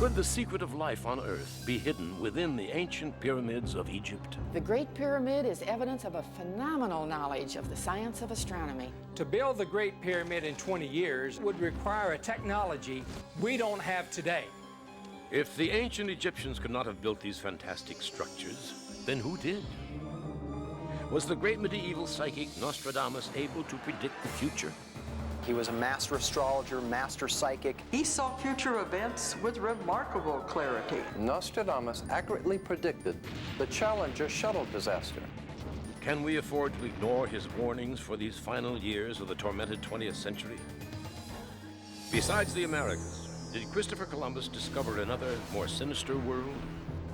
Could the secret of life on Earth be hidden within the ancient pyramids of Egypt? The Great Pyramid is evidence of a phenomenal knowledge of the science of astronomy. To build the Great Pyramid in 20 years would require a technology we don't have today. If the ancient Egyptians could not have built these fantastic structures, then who did? Was the great medieval psychic Nostradamus able to predict the future? He was a master astrologer, master psychic. He saw future events with remarkable clarity. Nostradamus accurately predicted the Challenger shuttle disaster. Can we afford to ignore his warnings for these final years of the tormented 20th century? Besides the Americas, did Christopher Columbus discover another, more sinister world?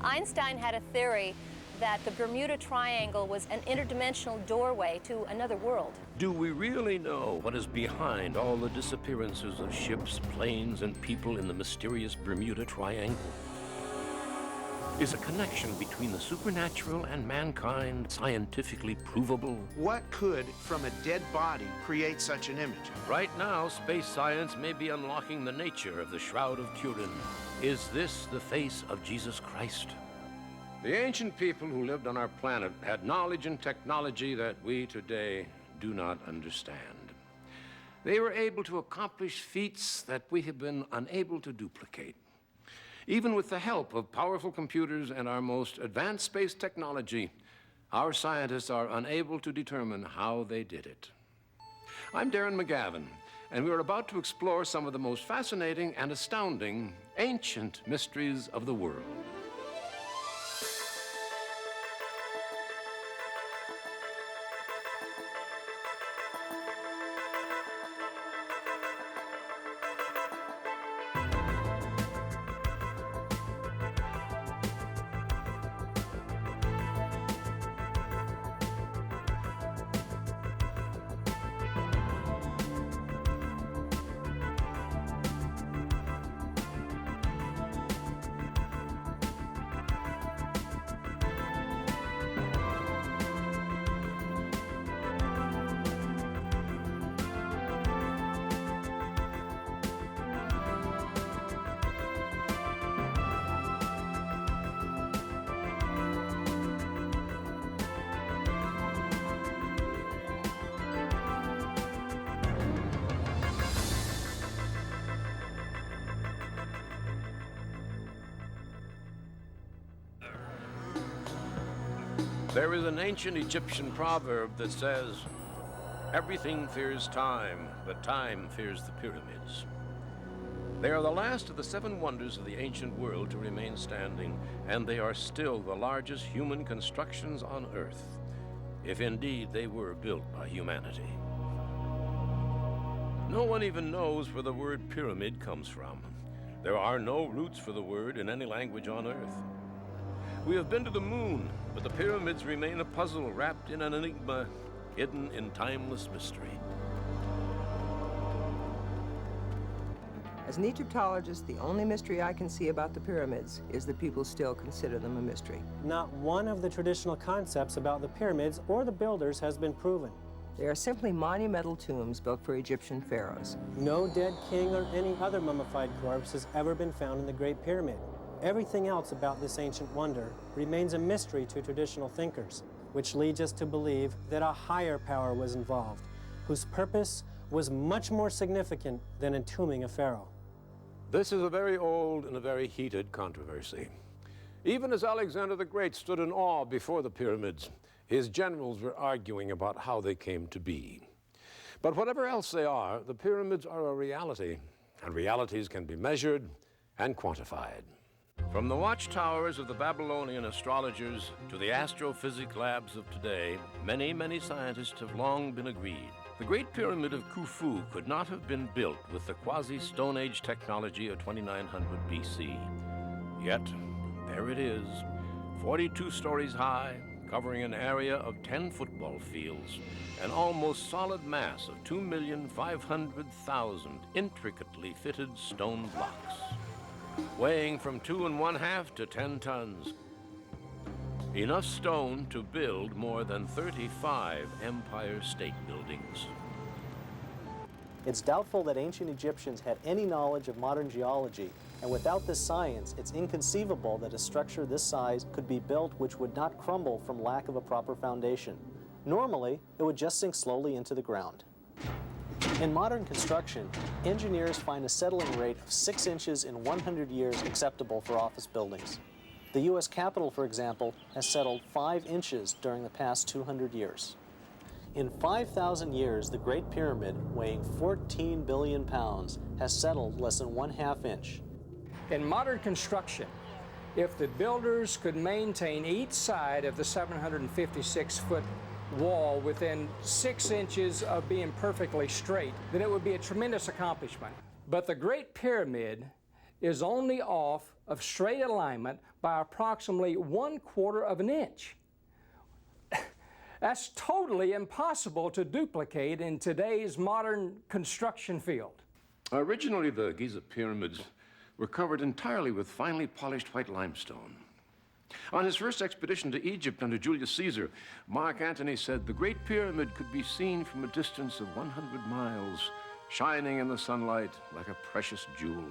Einstein had a theory that the Bermuda Triangle was an interdimensional doorway to another world. Do we really know what is behind all the disappearances of ships, planes, and people in the mysterious Bermuda Triangle? Is a connection between the supernatural and mankind scientifically provable? What could, from a dead body, create such an image? Right now, space science may be unlocking the nature of the Shroud of Turin. Is this the face of Jesus Christ? The ancient people who lived on our planet had knowledge and technology that we today do not understand. They were able to accomplish feats that we have been unable to duplicate. Even with the help of powerful computers and our most advanced space technology, our scientists are unable to determine how they did it. I'm Darren McGavin, and we are about to explore some of the most fascinating and astounding ancient mysteries of the world. There is an ancient Egyptian proverb that says, "Everything fears time, but time fears the pyramids." They are the last of the 7 wonders of the ancient world to remain standing, and they are still the largest human constructions on Earth, if indeed they were built by humanity. No one even knows where the word pyramid comes from. There are no roots for the word in any language on Earth. We have been to the moon, but the pyramids remain a puzzle wrapped in an enigma, hidden in timeless mystery. As an Egyptologist, the only mystery I can see about the pyramids is that people still consider them a mystery. Not one of the traditional concepts about the pyramids or the builders has been proven. They are simply monumental tombs built for Egyptian pharaohs. No dead king or any other mummified corpse has ever been found in the Great Pyramid. Everything else about this ancient wonder remains a mystery to traditional thinkers, which leads us to believe that a higher power was involved, whose purpose was much more significant than entombing a pharaoh. This is a very old and a very heated controversy. Even as Alexander the Great stood in awe before the pyramids, his generals were arguing about how they came to be. But whatever else they are, the pyramids are a reality, and realities can be measured and quantified. From the watchtowers of the Babylonian astrologers to the astrophysics labs of today, many, many scientists have long been agreed. The Great Pyramid of Khufu could not have been built with the quasi-Stone Age technology of 2900 BC. Yet, there it is, 42 stories high, covering an area of 10 football fields, an almost solid mass of 2,500,000 intricately fitted stone blocks, weighing from 2 1/2 to 10 tons. Enough stone to build more than 35 Empire State Buildings. It's doubtful that ancient Egyptians had any knowledge of modern geology And without this science, it's inconceivable that a structure this size could be built which would not crumble from lack of a proper foundation. Normally, it would just sink slowly into the ground. In modern construction, engineers find a settling rate of 6 inches in 100 years acceptable for office buildings. The U.S. Capitol, for example, has settled 5 inches during the past 200 years. In 5,000 years, the Great Pyramid, weighing 14 billion pounds, has settled less than 1/2 inch. In modern construction, if the builders could maintain each side of the 756-foot wall within 6 inches of being perfectly straight, then it would be a tremendous accomplishment. But the Great Pyramid is only off of straight alignment by approximately 1/4 of an inch. That's totally impossible to duplicate in today's modern construction field. Originally, the Giza pyramids were covered entirely with finely polished white limestone. On his first expedition to Egypt under Julius Caesar, Mark Antony said the Great Pyramid could be seen from a distance of 100 miles, shining in the sunlight like a precious jewel.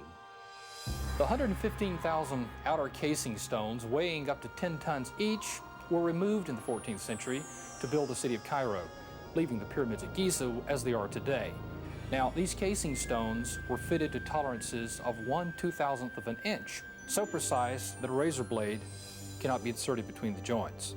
The 115,000 outer casing stones, weighing up to 10 tons each, were removed in the 14th century to build the city of Cairo, leaving the pyramids at Giza as they are today. Now, these casing stones were fitted to tolerances of 1/2000th of an inch, so precise that a razor blade cannot be inserted between the joints.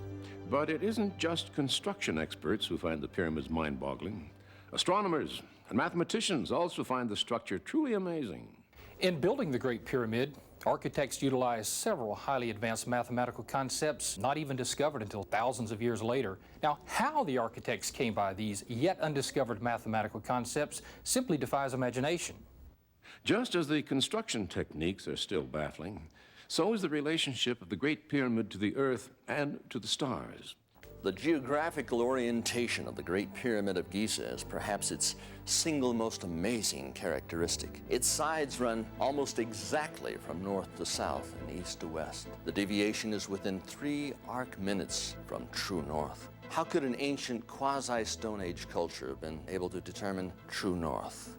But it isn't just construction experts who find the pyramids mind-boggling. Astronomers and mathematicians also find the structure truly amazing. In building the Great Pyramid, architects utilized several highly advanced mathematical concepts not even discovered until thousands of years later. Now, how the architects came by these yet undiscovered mathematical concepts simply defies imagination. Just as the construction techniques are still baffling, so is the relationship of the Great Pyramid to the Earth and to the stars. The geographical orientation of the Great Pyramid of Giza is perhaps its single most amazing characteristic. Its sides run almost exactly from north to south and east to west. The deviation is within 3 arc minutes from true north. How could an ancient quasi-Stone Age culture have been able to determine true north?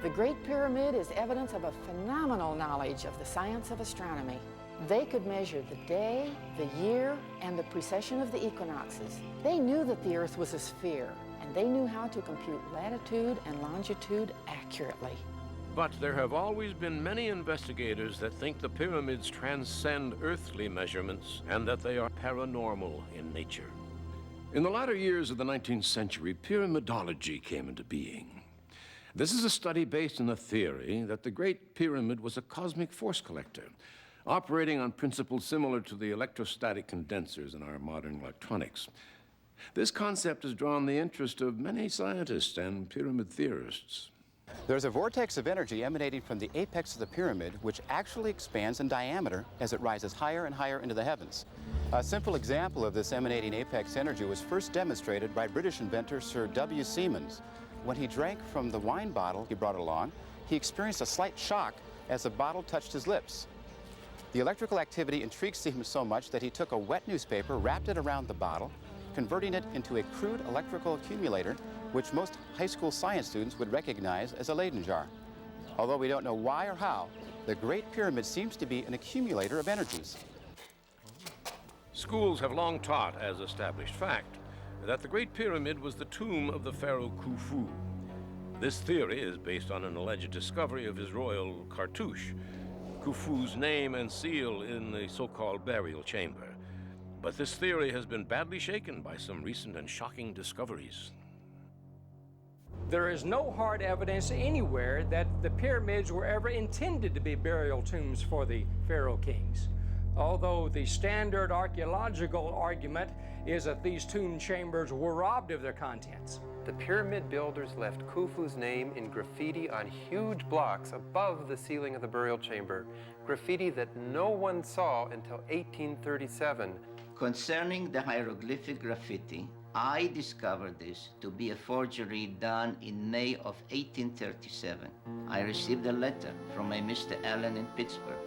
The Great Pyramid is evidence of a phenomenal knowledge of the science of astronomy. They could measure the day, the year, and the precession of the equinoxes. They knew that the Earth was a sphere, and they knew how to compute latitude and longitude accurately. But there have always been many investigators that think the pyramids transcend earthly measurements and that they are paranormal in nature. In the latter years of the 19th century, pyramidology came into being. This is a study based on the theory that the Great Pyramid was a cosmic force collector, operating on principles similar to the electrostatic condensers in our modern electronics. This concept has drawn the interest of many scientists and pyramid theorists. There's a vortex of energy emanating from the apex of the pyramid, which actually expands in diameter as it rises higher and higher into the heavens. A simple example of this emanating apex energy was first demonstrated by British inventor Sir W. Siemens. When he drank from the wine bottle he brought along, he experienced a slight shock as the bottle touched his lips. The electrical activity intrigued Siemens so much that he took a wet newspaper, wrapped it around the bottle, converting it into a crude electrical accumulator, which most high school science students would recognize as a Leyden jar. Although we don't know why or how, the Great Pyramid seems to be an accumulator of energies. Schools have long taught as established fact that the Great Pyramid was the tomb of the pharaoh Khufu. This theory is based on an alleged discovery of his royal cartouche, Khufu's name and seal in the so-called burial chamber. But this theory has been badly shaken by some recent and shocking discoveries. There is no hard evidence anywhere that the pyramids were ever intended to be burial tombs for the pharaoh kings. Although the standard archaeological argument is that these tomb chambers were robbed of their contents. The pyramid builders left Khufu's name in graffiti on huge blocks above the ceiling of the burial chamber, graffiti that no one saw until 1837. Concerning the hieroglyphic graffiti, I discovered this to be a forgery done in May of 1837. I received a letter from a Mr. Allen in Pittsburgh.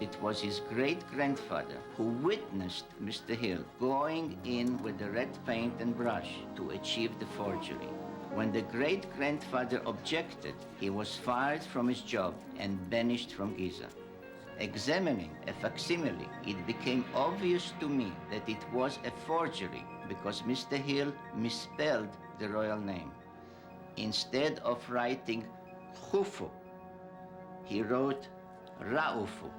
It was his great-grandfather who witnessed Mr. Hill going in with the red paint and brush to achieve the forgery. When the great-grandfather objected, he was fired from his job and banished from Giza. examining a facsimile, it became obvious to me that it was a forgery because Mr. Hill misspelled the royal name. Instead of writing Khufu, he wrote Raufu,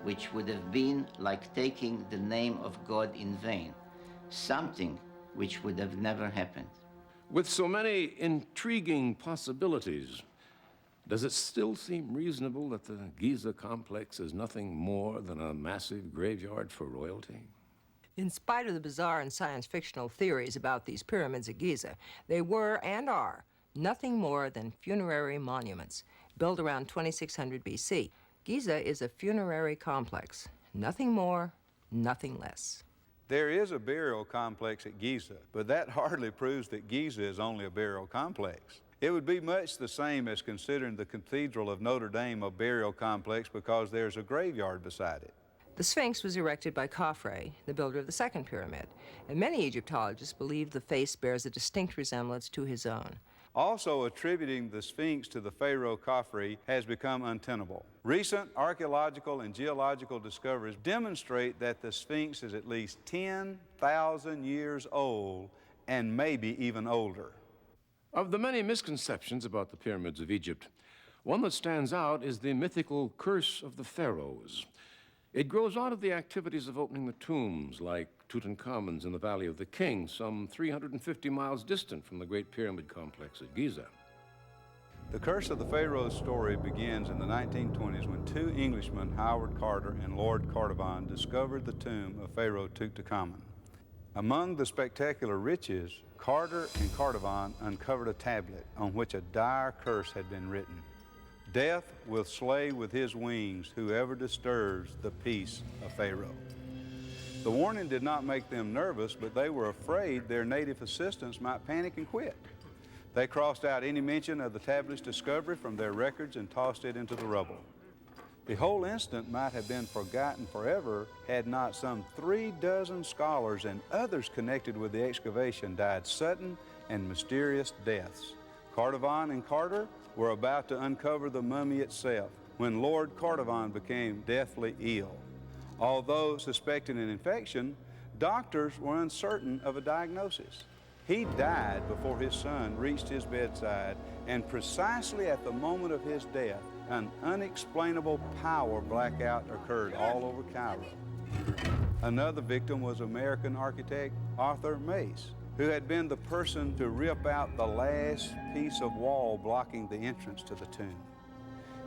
which would have been like taking the name of God in vain, something which would have never happened. With so many intriguing possibilities, does it still seem reasonable that the Giza complex is nothing more than a massive graveyard for royalty? In spite of the bizarre and science-fictional theories about these pyramids at Giza, they were and are nothing more than funerary monuments built around 2600 BC. Giza is a funerary complex, nothing more, nothing less. There is a burial complex at Giza, but that hardly proves that Giza is only a burial complex. It would be much the same as considering the Cathedral of Notre Dame a burial complex because there's a graveyard beside it. The Sphinx was erected by Khafre, the builder of the second pyramid, and many Egyptologists believe the face bears a distinct resemblance to his own. Also, attributing the Sphinx to the pharaoh Khafre has become untenable. Recent archaeological and geological discoveries demonstrate that the Sphinx is at least 10,000 years old and maybe even older. Of the many misconceptions about the pyramids of Egypt, one that stands out is the mythical curse of the pharaohs. It grows out of the activities of opening the tombs, like Tutankhamun's in the Valley of the Kings, some 350 miles distant from the Great Pyramid complex at Giza. The Curse of the Pharaohs story begins in the 1920s when two Englishmen, Howard Carter and Lord Carnarvon, discovered the tomb of Pharaoh Tutankhamun. Among the spectacular riches, Carter and Carnarvon uncovered a tablet on which a dire curse had been written. Death will slay with his wings whoever disturbs the peace of Pharaoh. The warning did not make them nervous, but they were afraid their native assistants might panic and quit. They crossed out any mention of the tablet's discovery from their records and tossed it into the rubble. The whole incident might have been forgotten forever had not some 36 scholars and others connected with the excavation died sudden and mysterious deaths. Carnarvon and Carter were about to uncover the mummy itself when Lord Carnarvon became deathly ill. Although suspecting an infection, doctors were uncertain of a diagnosis. He died before his son reached his bedside, and precisely at the moment of his death, an unexplainable power blackout occurred all over Cairo. Another victim was American architect Arthur Mace, who had been the person to rip out the last piece of wall blocking the entrance to the tomb.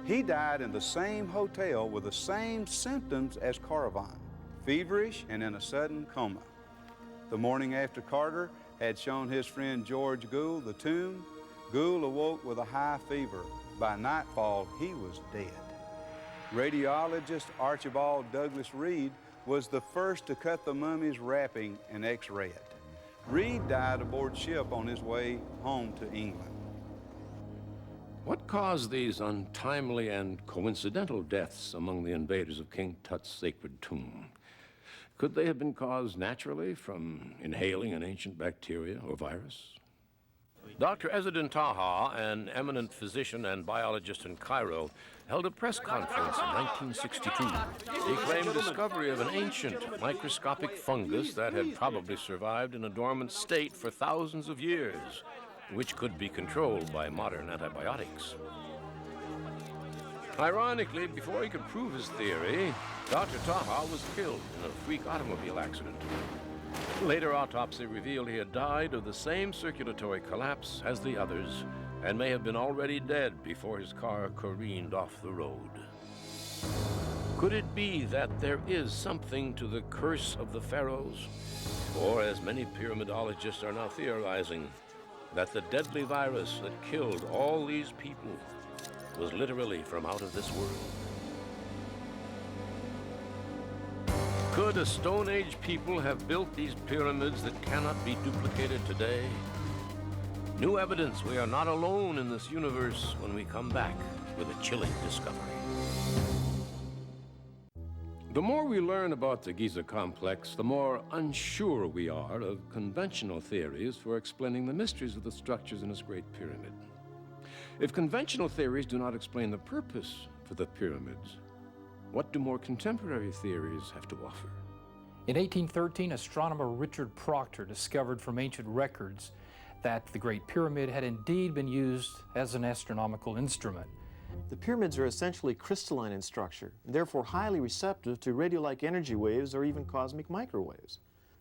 He died in the same hotel with the same symptoms as Carnarvon, feverish and in a sudden coma. The morning after Carter had shown his friend George Gould the tomb, Gould awoke with a high fever. By nightfall, he was dead. Radiologist Archibald Douglas Reed was the first to cut the mummy's wrapping and x-ray it. Reed died aboard ship on his way home to England. What caused these untimely and coincidental deaths among the invaders of King Tut's sacred tomb? Could they have been caused naturally from inhaling an ancient bacteria or virus? Dr. Ezzeddin Taha, an eminent physician and biologist in Cairo, held a press conference in 1962. He claimed discovery of an ancient microscopic fungus that had probably survived in a dormant state for thousands of years, which could be controlled by modern antibiotics. Ironically, before he could prove his theory, Dr. Taha was killed in a freak automobile accident. Later autopsy revealed he had died of the same circulatory collapse as the others and may have been already dead before his car careened off the road. Could it be that there is something to the curse of the pharaohs? Or, as many pyramidologists are now theorizing, that the deadly virus that killed all these people was literally from out of this world? Could a Stone Age people have built these pyramids that cannot be duplicated today? New evidence we are not alone in this universe when we come back with a chilling discovery. The more we learn about the Giza complex, the more unsure we are of conventional theories for explaining the mysteries of the structures in this great pyramid. If conventional theories do not explain the purpose for the pyramids, What do more contemporary theories have to offer? In 1813, astronomer Richard Proctor discovered from ancient records that the Great Pyramid had indeed been used as an astronomical instrument. The pyramids are essentially crystalline in structure, and therefore highly receptive to radio-like energy waves or even cosmic microwaves.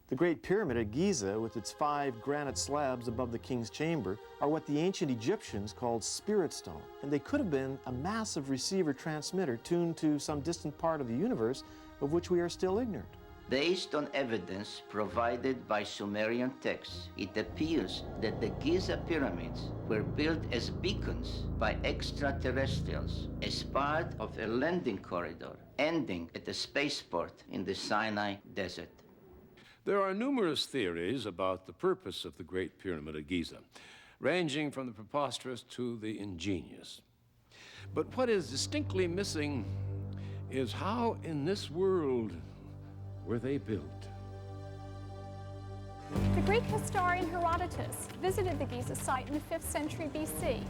The Great Pyramid at Giza, with its 5 granite slabs above the king's chamber, are what the ancient Egyptians called spirit stone, and they could have been a massive receiver-transmitter tuned to some distant part of the universe of which we are still ignorant. Based on evidence provided by Sumerian texts, it appears that the Giza pyramids were built as beacons by extraterrestrials as part of a landing corridor ending at a spaceport in the Sinai Desert. There are numerous theories about the purpose of the Great Pyramid at Giza, ranging from the preposterous to the ingenious. But what is distinctly missing is how in this world were they built? The Greek historian Herodotus visited the Giza site in the 5th century BC.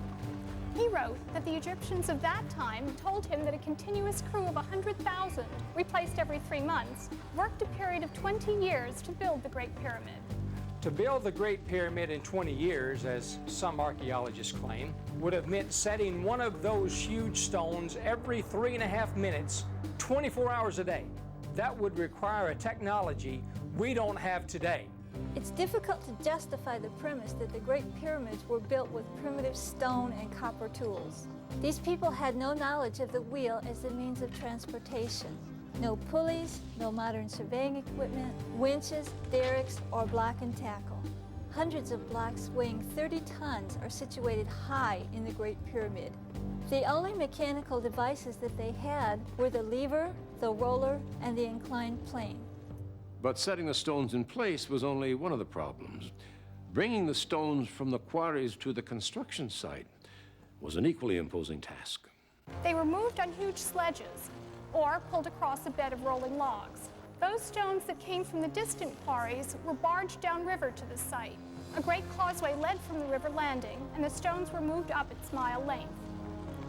He wrote that the Egyptians of that time told him that a continuous crew of 100,000, replaced every 3 months, worked a period of 20 years to build the Great Pyramid. To build the Great Pyramid in 20 years, as some archaeologists claim, would have meant setting one of those huge stones every 3.5 minutes, 24 hours a day. That would require a technology we don't have today. It's difficult to justify the premise that the Great Pyramids were built with primitive stone and copper tools. These people had no knowledge of the wheel as a means of transportation. No pulleys, no modern surveying equipment, winches, derricks, or block and tackle. Hundreds of blocks weighing 30 tons are situated high in the Great Pyramid. The only mechanical devices that they had were the lever, the roller, and the inclined plane. But setting the stones in place was only one of the problems. Bringing the stones from the quarries to the construction site was an equally imposing task. They were moved on huge sledges or pulled across a bed of rolling logs. Those stones that came from the distant quarries were barged downriver to the site. A great causeway led from the river landing, and the stones were moved up its mile length.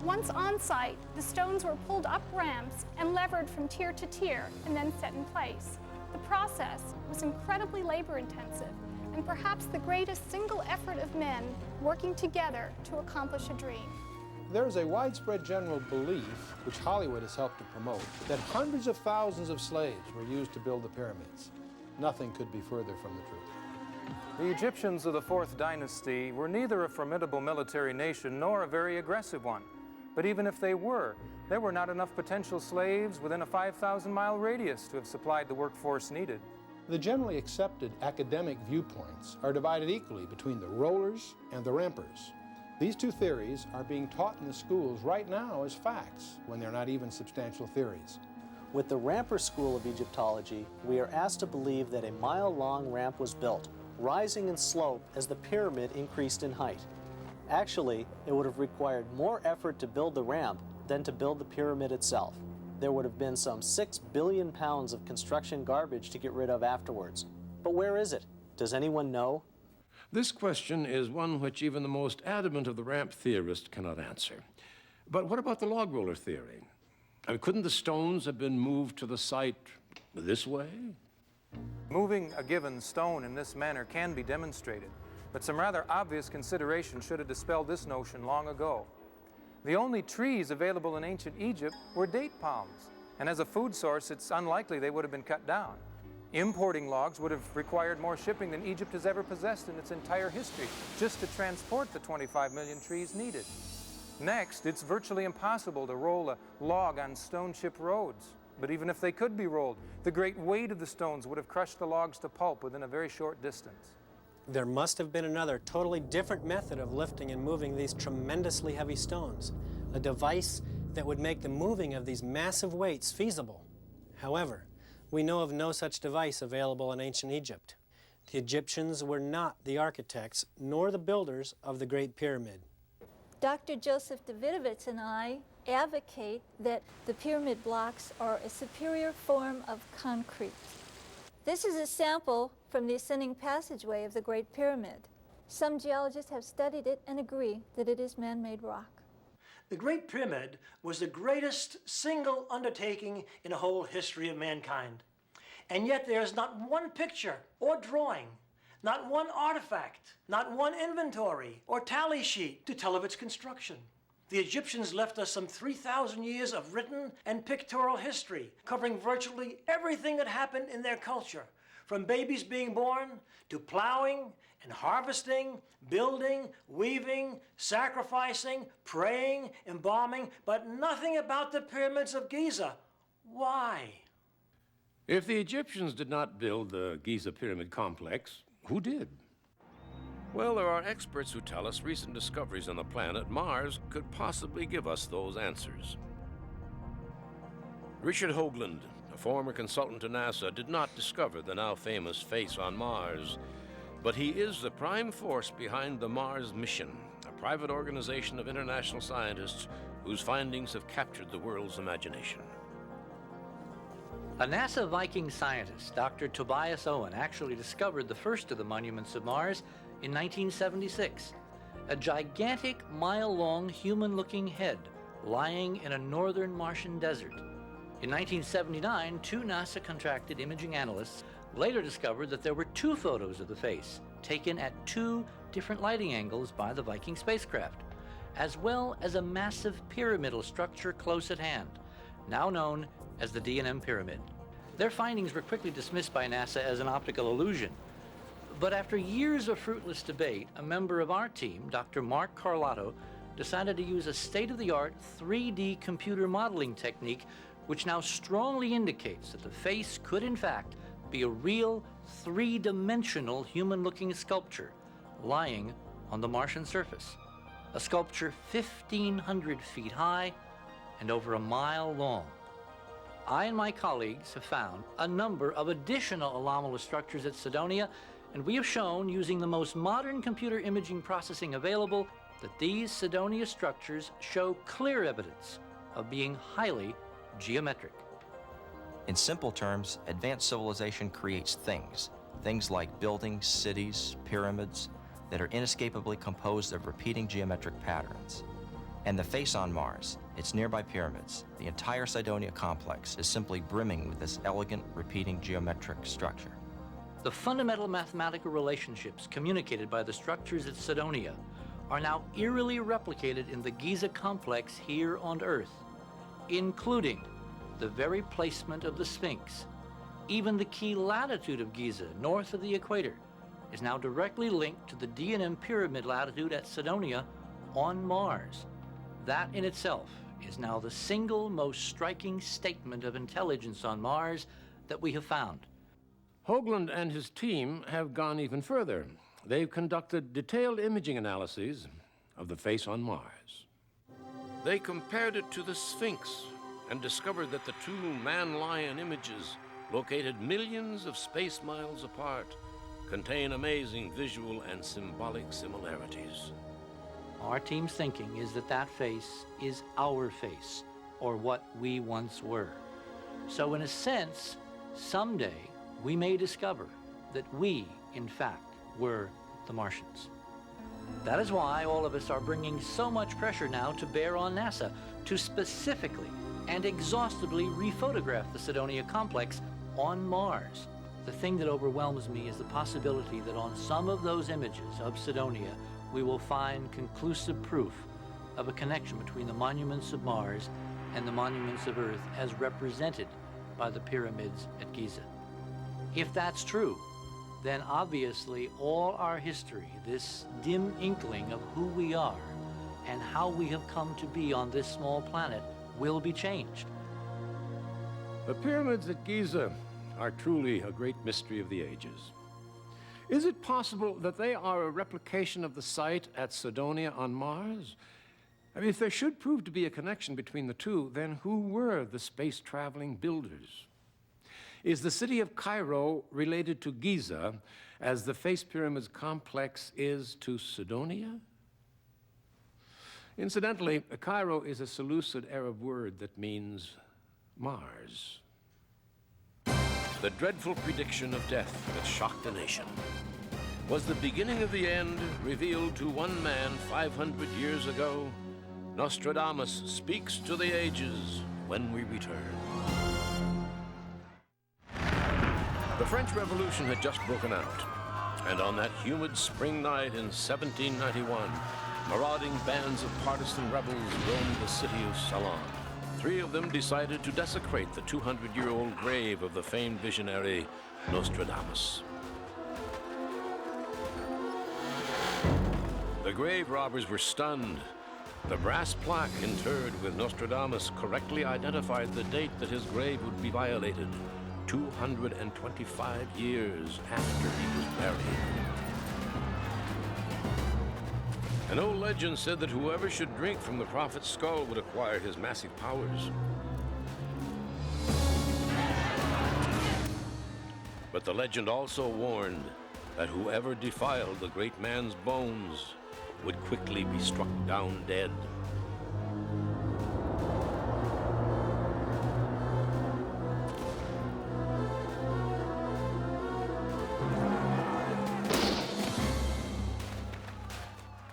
Once on site, the stones were pulled up ramps and levered from tier to tier and then set in place. The process was incredibly labor-intensive and perhaps the greatest single effort of men working together to accomplish a dream. There is a widespread general belief, which Hollywood has helped to promote, that hundreds of thousands of slaves were used to build the pyramids. Nothing could be further from the truth. The Egyptians of the 4th dynasty were neither a formidable military nation nor a very aggressive one. But even if they were, there were not enough potential slaves within a 5,000-mile radius to have supplied the workforce needed. The generally accepted academic viewpoints are divided equally between the rollers and the rampers. These two theories are being taught in the schools right now as facts, when they're not even substantial theories. With the Ramper School of Egyptology, we are asked to believe that a mile-long ramp was built, rising in slope as the pyramid increased in height. Actually, it would have required more effort to build the ramp than to build the pyramid itself. There would have been some 6 billion pounds of construction garbage to get rid of afterwards. But where is it? Does anyone know? This question is one which even the most adamant of the ramp theorists cannot answer. But what about the log roller theory? Couldn't the stones have been moved to the site this way? Moving a given stone in this manner can be demonstrated, but some rather obvious consideration should have dispelled this notion long ago. The only trees available in ancient Egypt were date palms, and as a food source, it's unlikely they would have been cut down. Importing logs would have required more shipping than Egypt has ever possessed in its entire history, just to transport the 25 million trees needed. Next, it's virtually impossible to roll a log on stone-chip roads. But even if they could be rolled, the great weight of the stones would have crushed the logs to pulp within a very short distance. There must have been another totally different method of lifting and moving these tremendously heavy stones, a device that would make the moving of these massive weights feasible. However, we know of no such device available in ancient Egypt. The Egyptians were not the architects nor the builders of the Great Pyramid. Dr. Joseph Davidovits and I advocate that the pyramid blocks are a superior form of concrete. This is a sample from the ascending passageway of the Great Pyramid. Some geologists have studied it and agree that it is man-made rock. The Great Pyramid was the greatest single undertaking in the whole history of mankind. And yet there's not one picture or drawing, not one artifact, not one inventory or tally sheet to tell of its construction. The Egyptians left us some 3,000 years of written and pictorial history, covering virtually everything that happened in their culture, from babies being born to plowing and harvesting, building, weaving, sacrificing, praying, embalming, but nothing about the pyramids of Giza. Why? If the Egyptians did not build the Giza Pyramid Complex, who did? Well, there are experts who tell us recent discoveries on the planet Mars could possibly give us those answers. Richard Hoagland, a former consultant to NASA, did not discover the now famous face on Mars, but he is the prime force behind the Mars Mission, a private organization of international scientists whose findings have captured the world's imagination. A NASA Viking scientist, Dr. Tobias Owen, actually discovered the first of the monuments of Mars in 1976, a gigantic mile-long human-looking head lying in a northern Martian desert. In 1979, two NASA contracted imaging analysts later discovered that there were two photos of the face taken at two different lighting angles by the Viking spacecraft, as well as a massive pyramidal structure close at hand, now known as the D&M Pyramid. Their findings were quickly dismissed by NASA as an optical illusion. But after years of fruitless debate, a member of our team, Dr. Mark Carlotto, decided to use a state-of-the-art 3D computer modeling technique which now strongly indicates that the face could in fact be a real three-dimensional human-looking sculpture lying on the Martian surface. A sculpture 1,500 feet high and over a mile long. I and my colleagues have found a number of additional anomalous structures at Cydonia, and we have shown, using the most modern computer imaging processing available, that these Cydonia structures show clear evidence of being highly geometric. In simple terms, advanced civilization creates things like buildings, cities, pyramids, that are inescapably composed of repeating geometric patterns. And the face on Mars, its nearby pyramids, the entire Cydonia complex is simply brimming with this elegant, repeating geometric structure. The fundamental mathematical relationships communicated by the structures at Cydonia are now eerily replicated in the Giza complex here on Earth, including the very placement of the Sphinx. Even the key latitude of Giza, north of the equator, is now directly linked to the D&M Pyramid latitude at Cydonia on Mars. That in itself is now the single most striking statement of intelligence on Mars that we have found. Hoagland and his team have gone even further. They've conducted detailed imaging analyses of the face on Mars. They compared it to the Sphinx and discovered that the two man-lion images, located millions of space miles apart, contain amazing visual and symbolic similarities. Our team's thinking is that that face is our face, or what we once were. So in a sense, someday we may discover that we, in fact, were the Martians. That is why all of us are bringing so much pressure now to bear on NASA to specifically and exhaustively rephotograph the Cydonia complex on Mars. The thing that overwhelms me is the possibility that on some of those images of Cydonia, we will find conclusive proof of a connection between the monuments of Mars and the monuments of Earth as represented by the pyramids at Giza. If that's true, then obviously all our history, this dim inkling of who we are and how we have come to be on this small planet, will be changed. The pyramids at Giza are truly a great mystery of the ages. Is it possible that they are a replication of the site at Cydonia on Mars? I mean, if there should prove to be a connection between the two, then who were the space-traveling builders? Is the city of Cairo related to Giza as the Face Pyramids complex is to Cydonia? Incidentally, Cairo is a Seleucid Arab word that means Mars. The dreadful prediction of death that shocked a nation. Was the beginning of the end revealed to one man 500 years ago? Nostradamus speaks to the ages when we return. The French Revolution had just broken out, and on that humid spring night in 1791, marauding bands of partisan rebels roamed the city of Salon. 3 of them decided to desecrate the 200-year-old grave of the famed visionary Nostradamus. The grave robbers were stunned. The brass plaque interred with Nostradamus correctly identified the date that his grave would be violated, 225 years after he was buried. An old legend said that whoever should drink from the prophet's skull would acquire his massive powers. But the legend also warned that whoever defiled the great man's bones would quickly be struck down dead.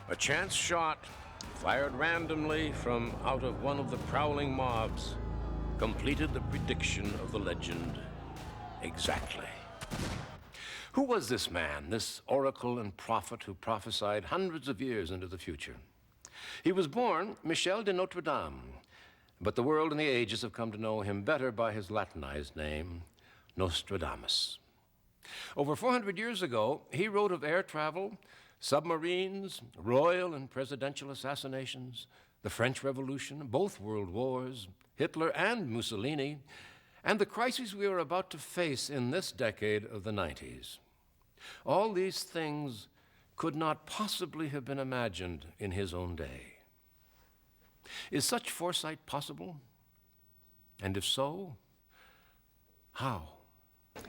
A chance shot, fired randomly from out of one of the prowling mobs, completed the prediction of the legend exactly. Who was this man, this oracle and prophet who prophesied hundreds of years into the future? He was born Michel de Notre Dame, but the world and the ages have come to know him better by his Latinized name, Nostradamus. Over 400 years ago, he wrote of air travel, submarines, royal and presidential assassinations, the French Revolution, both world wars, Hitler and Mussolini, and the crises we are about to face in this decade of the 90s. All these things could not possibly have been imagined in his own day. Is such foresight possible? And if so, how?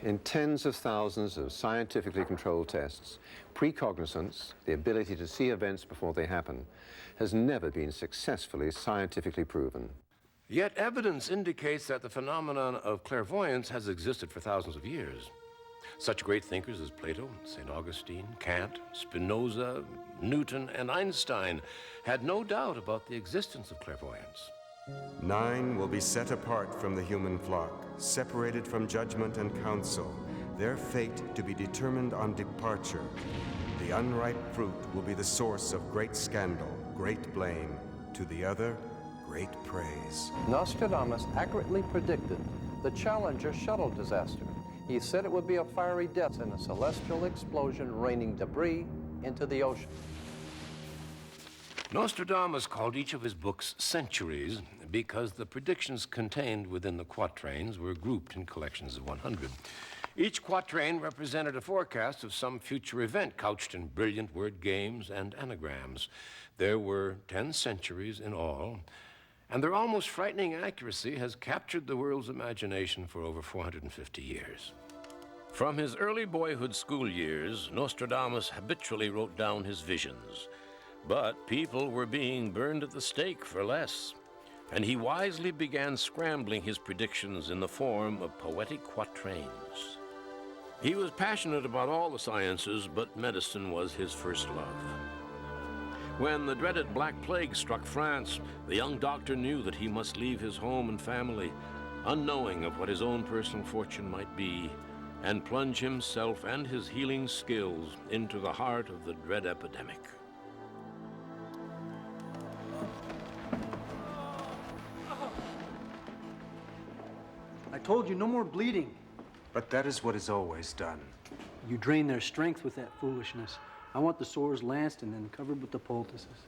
In tens of thousands of scientifically controlled tests, precognizance, the ability to see events before they happen, has never been successfully scientifically proven. Yet evidence indicates that the phenomenon of clairvoyance has existed for thousands of years. Such great thinkers as Plato, St. Augustine, Kant, Spinoza, Newton, and Einstein had no doubt about the existence of clairvoyance. 9 will be set apart from the human flock, separated from judgment and counsel, their fate to be determined on departure. The unripe fruit will be the source of great scandal, great blame, to the other, great praise. Nostradamus accurately predicted the Challenger shuttle disaster. He said it would be a fiery death and a celestial explosion raining debris into the ocean. Nostradamus called each of his books centuries because the predictions contained within the quatrains were grouped in collections of 100. Each quatrain represented a forecast of some future event couched in brilliant word games and anagrams. There were 10 centuries in all, and their almost frightening accuracy has captured the world's imagination for over 450 years. From his early boyhood school years, Nostradamus habitually wrote down his visions. But people were being burned at the stake for less, and he wisely began scrambling his predictions in the form of poetic quatrains. He was passionate about all the sciences, but medicine was his first love. When the dreaded Black Plague struck France, the young doctor knew that he must leave his home and family, unknowing of what his own personal fortune might be, and plunge himself and his healing skills into the heart of the dread epidemic. I told you, no more bleeding. But that is what is always done. You drain their strength with that foolishness. I want the sores lanced and then covered with the poultices.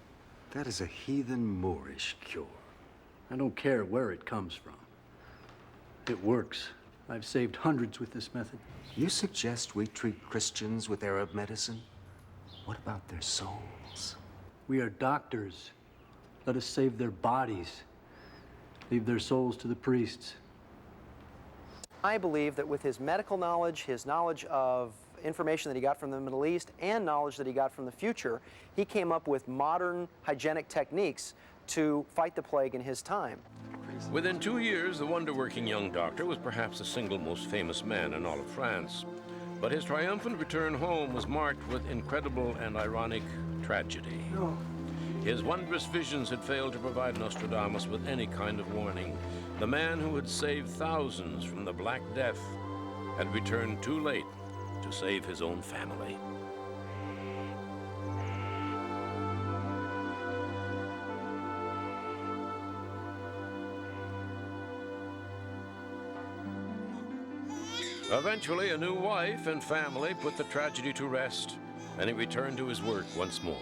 That is a heathen Moorish cure. I don't care where it comes from. It works. I've saved hundreds with this method. You suggest we treat Christians with Arab medicine? What about their souls? We are doctors. Let us save their bodies. Leave their souls to the priests. I believe that with his medical knowledge, his knowledge of information that he got from the Middle East, and knowledge that he got from the future, he came up with modern hygienic techniques to fight the plague in his time. Within 2 years, the wonder-working young doctor was perhaps the single most famous man in all of France. But his triumphant return home was marked with incredible and ironic tragedy. No. His wondrous visions had failed to provide Nostradamus with any kind of warning. The man who had saved thousands from the Black Death had returned too late to save his own family. Eventually, a new wife and family put the tragedy to rest, and he returned to his work once more.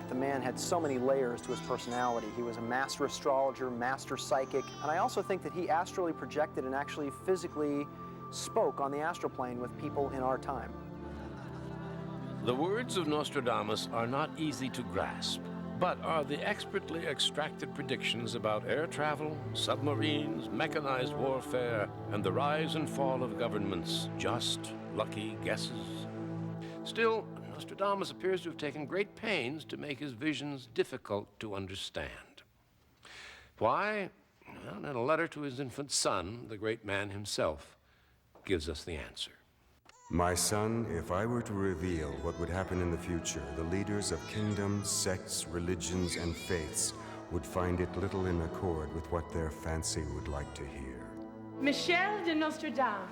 The man had so many layers to his personality. He was a master astrologer, master psychic, and I also think that he astrally projected and actually physically spoke on the astral plane with people in our time. The words of Nostradamus are not easy to grasp, but are the expertly extracted predictions about air travel, submarines, mechanized warfare, and the rise and fall of governments just lucky guesses? Still, Nostradamus appears to have taken great pains to make his visions difficult to understand. Why? Well, in a letter to his infant son, the great man himself gives us the answer. My son, if I were to reveal what would happen in the future, the leaders of kingdoms, sects, religions, and faiths would find it little in accord with what their fancy would like to hear. Michel de Nostradamus.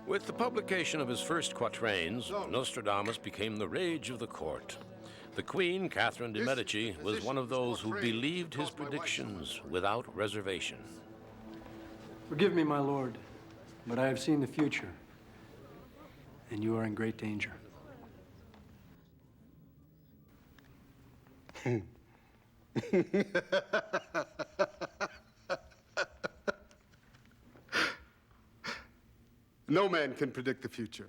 With the publication of his first quatrains, Nostradamus became the rage of the court. The Queen, Catherine de' Medici, was one of those who believed his predictions without reservation. Forgive me, my lord, but I have seen the future, and you are in great danger. No man can predict the future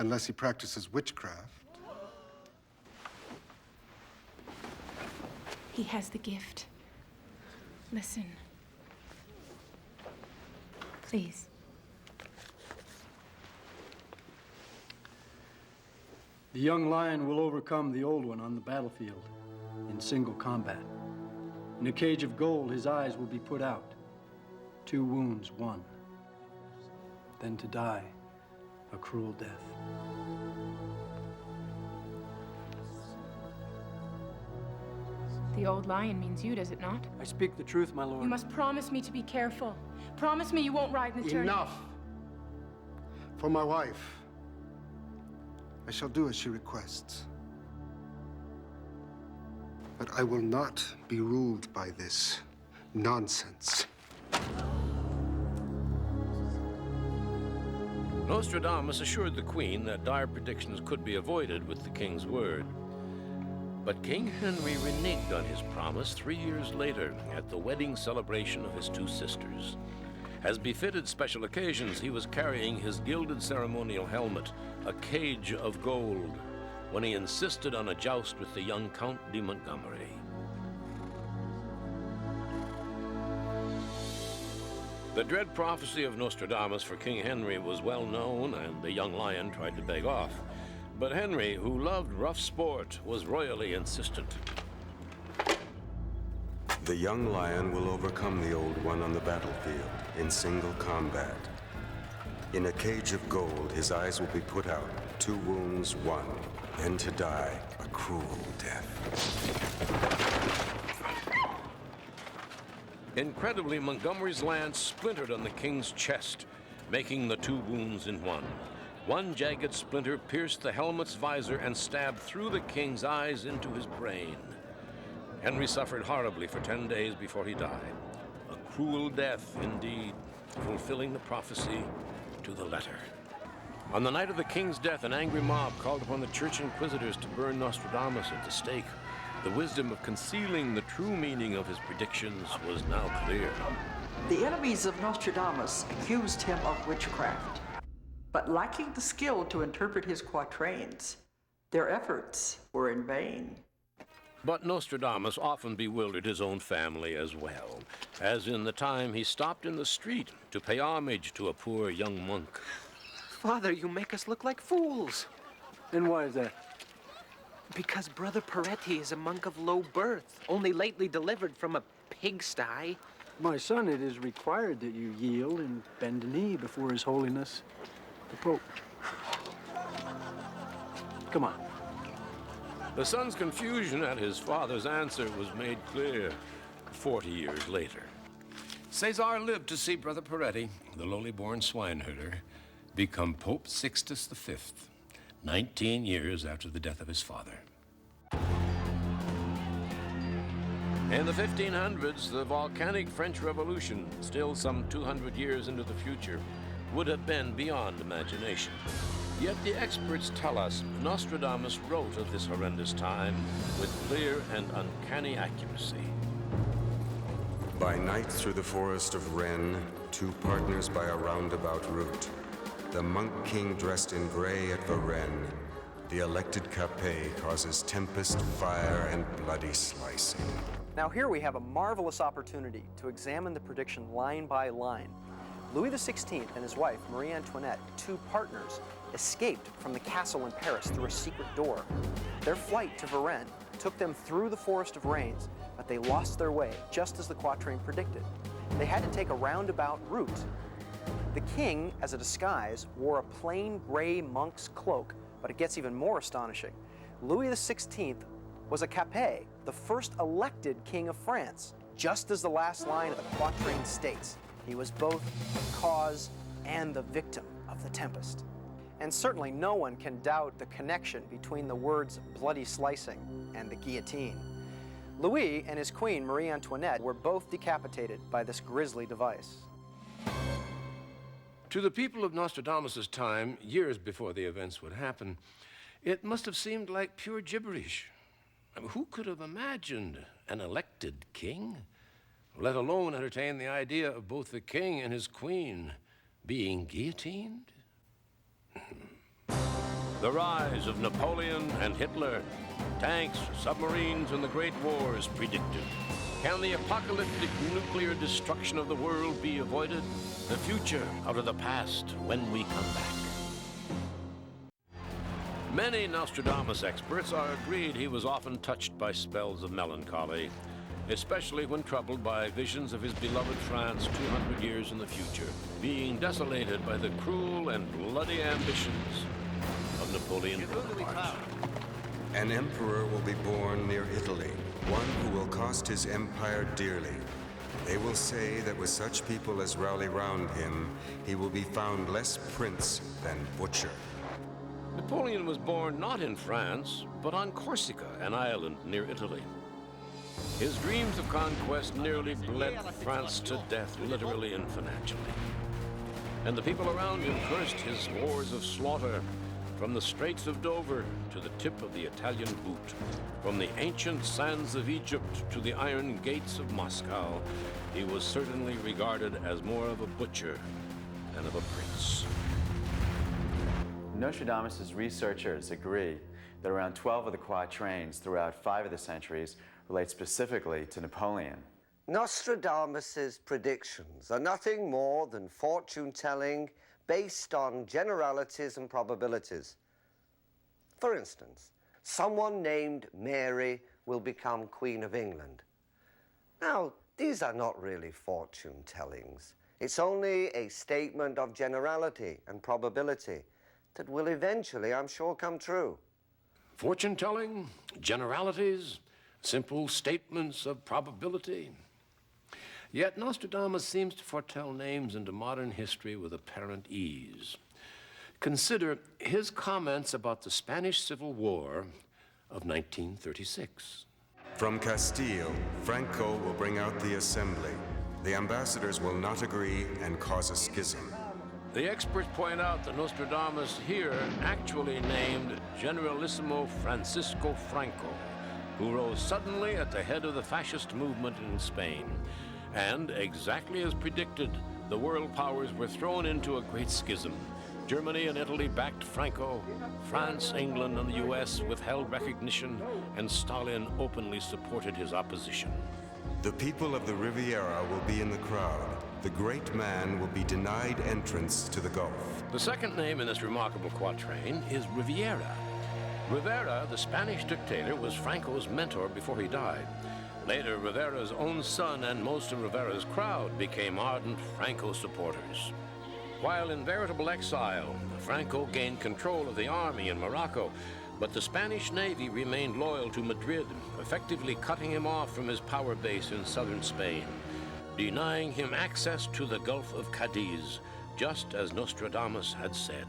unless he practices witchcraft. He has the gift. Listen. Please. The young lion will overcome the old one on the battlefield in single combat. In a cage of gold, his eyes will be put out. 2 wounds, 1. Then to die a cruel death. The old lion means you, does it not? I speak the truth, my lord. You must promise me to be careful. Promise me you won't ride in the tourney. Enough! For my wife, I shall do as she requests. But I will not be ruled by this nonsense. Nostradamus assured the Queen that dire predictions could be avoided with the king's word. But King Henry reneged on his promise 3 years later at the wedding celebration of his 2 sisters. As befitted special occasions, he was carrying his gilded ceremonial helmet, a cage of gold, when he insisted on a joust with the young Count de Montgomery. The dread prophecy of Nostradamus for King Henry was well known, and the young lion tried to beg off. But Henry, who loved rough sport, was royally insistent. The young lion will overcome the old one on the battlefield in single combat. In a cage of gold, his eyes will be put out, 2 wounds, 1, then to die a cruel death. Incredibly, Montgomery's lance splintered on the king's chest, making the 2 wounds in 1. One jagged splinter pierced the helmet's visor and stabbed through the king's eyes into his brain. Henry suffered horribly for 10 days before he died. A cruel death, indeed, fulfilling the prophecy to the letter. On the night of the king's death, an angry mob called upon the church inquisitors to burn Nostradamus at the stake. The wisdom of concealing the true meaning of his predictions was now clear. The enemies of Nostradamus accused him of witchcraft, but lacking the skill to interpret his quatrains, their efforts were in vain. But Nostradamus often bewildered his own family as well, as in the time he stopped in the street to pay homage to a poor young monk. Father, you make us look like fools. And why is that? Because Brother Peretti is a monk of low birth, only lately delivered from a pigsty. My son, it is required that you yield and bend a knee before His Holiness, the Pope. Come on. The son's confusion at his father's answer was made clear 40 years later. Cesar lived to see Brother Peretti, the lowly-born swineherder, become Pope Sixtus V, 19 years after the death of his father. In the 1500s, the volcanic French Revolution, still some 200 years into the future, would have been beyond imagination. Yet the experts tell us Nostradamus wrote of this horrendous time with clear and uncanny accuracy. By night through the forest of Rennes, two partners by a roundabout route. The monk king dressed in gray at Varennes. The elected Capet causes tempest, fire, and bloody slicing. Now here we have a marvelous opportunity to examine the prediction line by line. Louis XVI and his wife, Marie Antoinette, two partners, escaped from the castle in Paris through a secret door. Their flight to Varennes took them through the Forest of Rains, but they lost their way, just as the quatrain predicted. They had to take a roundabout route. The king, as a disguise, wore a plain gray monk's cloak, but it gets even more astonishing. Louis XVI was a Capet, the first elected king of France, just as the last line of the quatrain states. He was both the cause and the victim of the tempest. And certainly no one can doubt the connection between the words bloody slicing and the guillotine. Louis and his queen, Marie Antoinette, were both decapitated by this grisly device. To the people of Nostradamus' time, years before the events would happen, it must have seemed like pure gibberish. I mean, who could have imagined an elected king, let alone entertain the idea of both the king and his queen being guillotined? The rise of Napoleon and Hitler, tanks, submarines, and the Great Wars predicted. Can the apocalyptic nuclear destruction of the world be avoided? The future out of the past when we come back. Many Nostradamus experts are agreed he was often touched by spells of melancholy, especially when troubled by visions of his beloved France 200 years in the future, being desolated by the cruel and bloody ambitions of Napoleon Bonaparte. An emperor will be born near Italy, one who will cost his empire dearly. They will say that with such people as rally round him, he will be found less prince than butcher. Napoleon was born not in France, but on Corsica, an island near Italy. His dreams of conquest nearly bled France to death, literally and financially. And the people around him cursed his wars of slaughter, from the Straits of Dover to the tip of the Italian boot, from the ancient sands of Egypt to the iron gates of Moscow. He was certainly regarded as more of a butcher than of a prince. Nostradamus' researchers agree that around 12 of the quatrains throughout 5 of the centuries relate specifically to Napoleon. Nostradamus' predictions are nothing more than fortune-telling based on generalities and probabilities. For instance, someone named Mary will become Queen of England. Now, these are not really fortune-tellings. It's only a statement of generality and probability that will eventually, I'm sure, come true. Fortune-telling, generalities, simple statements of probability. Yet Nostradamus seems to foretell names into modern history with apparent ease. Consider his comments about the Spanish Civil War of 1936. From Castile, Franco will bring out the assembly. The ambassadors will not agree and cause a schism. The experts point out that Nostradamus here actually named Generalissimo Francisco Franco, who rose suddenly at the head of the fascist movement in Spain. And, exactly as predicted, the world powers were thrown into a great schism. Germany and Italy backed Franco, France, England, and the US withheld recognition, and Stalin openly supported his opposition. The people of the Riviera will be in the crowd. The great man will be denied entrance to the Gulf. The second name in this remarkable quatrain is Rivera. Rivera, the Spanish dictator, was Franco's mentor before he died. Later, Rivera's own son and most of Rivera's crowd became ardent Franco supporters. While in veritable exile, Franco gained control of the army in Morocco, But the Spanish Navy remained loyal to Madrid, effectively cutting him off from his power base in southern Spain, denying him access to the Gulf of Cadiz, just as Nostradamus had said.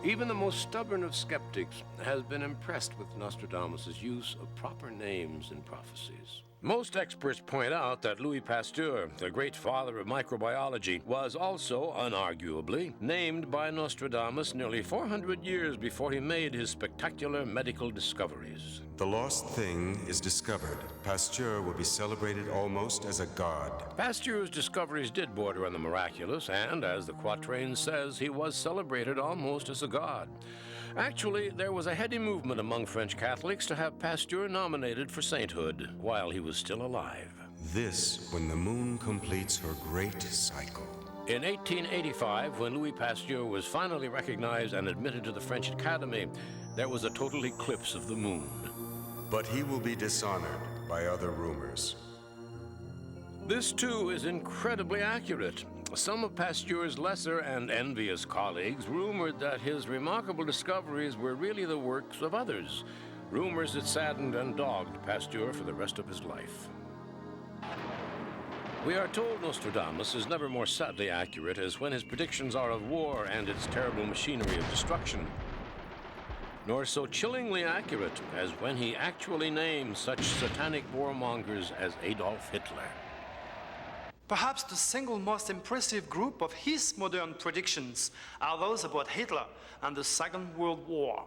Even the most stubborn of skeptics has been impressed with Nostradamus' use of proper names in prophecies. Most experts point out that Louis Pasteur, the great father of microbiology, was also, unarguably, named by Nostradamus nearly 400 years before he made his spectacular medical discoveries. The lost thing is discovered. Pasteur will be celebrated almost as a god. Pasteur's discoveries did border on the miraculous, and, as the quatrain says, he was celebrated almost as a god. Actually, there was a heady movement among French Catholics to have Pasteur nominated for sainthood while he was still alive. This when the moon completes her great cycle. In 1885, when Louis Pasteur was finally recognized and admitted to the French Academy, there was a total eclipse of the moon. But he will be dishonored by other rumors. This, too, is incredibly accurate. Some of Pasteur's lesser and envious colleagues rumored that his remarkable discoveries were really the works of others, rumors that saddened and dogged Pasteur for the rest of his life. We are told Nostradamus is never more sadly accurate as when his predictions are of war and its terrible machinery of destruction, nor so chillingly accurate as when he actually names such satanic warmongers as Adolf Hitler. Perhaps the single most impressive group of his modern predictions are those about Hitler and the Second World War.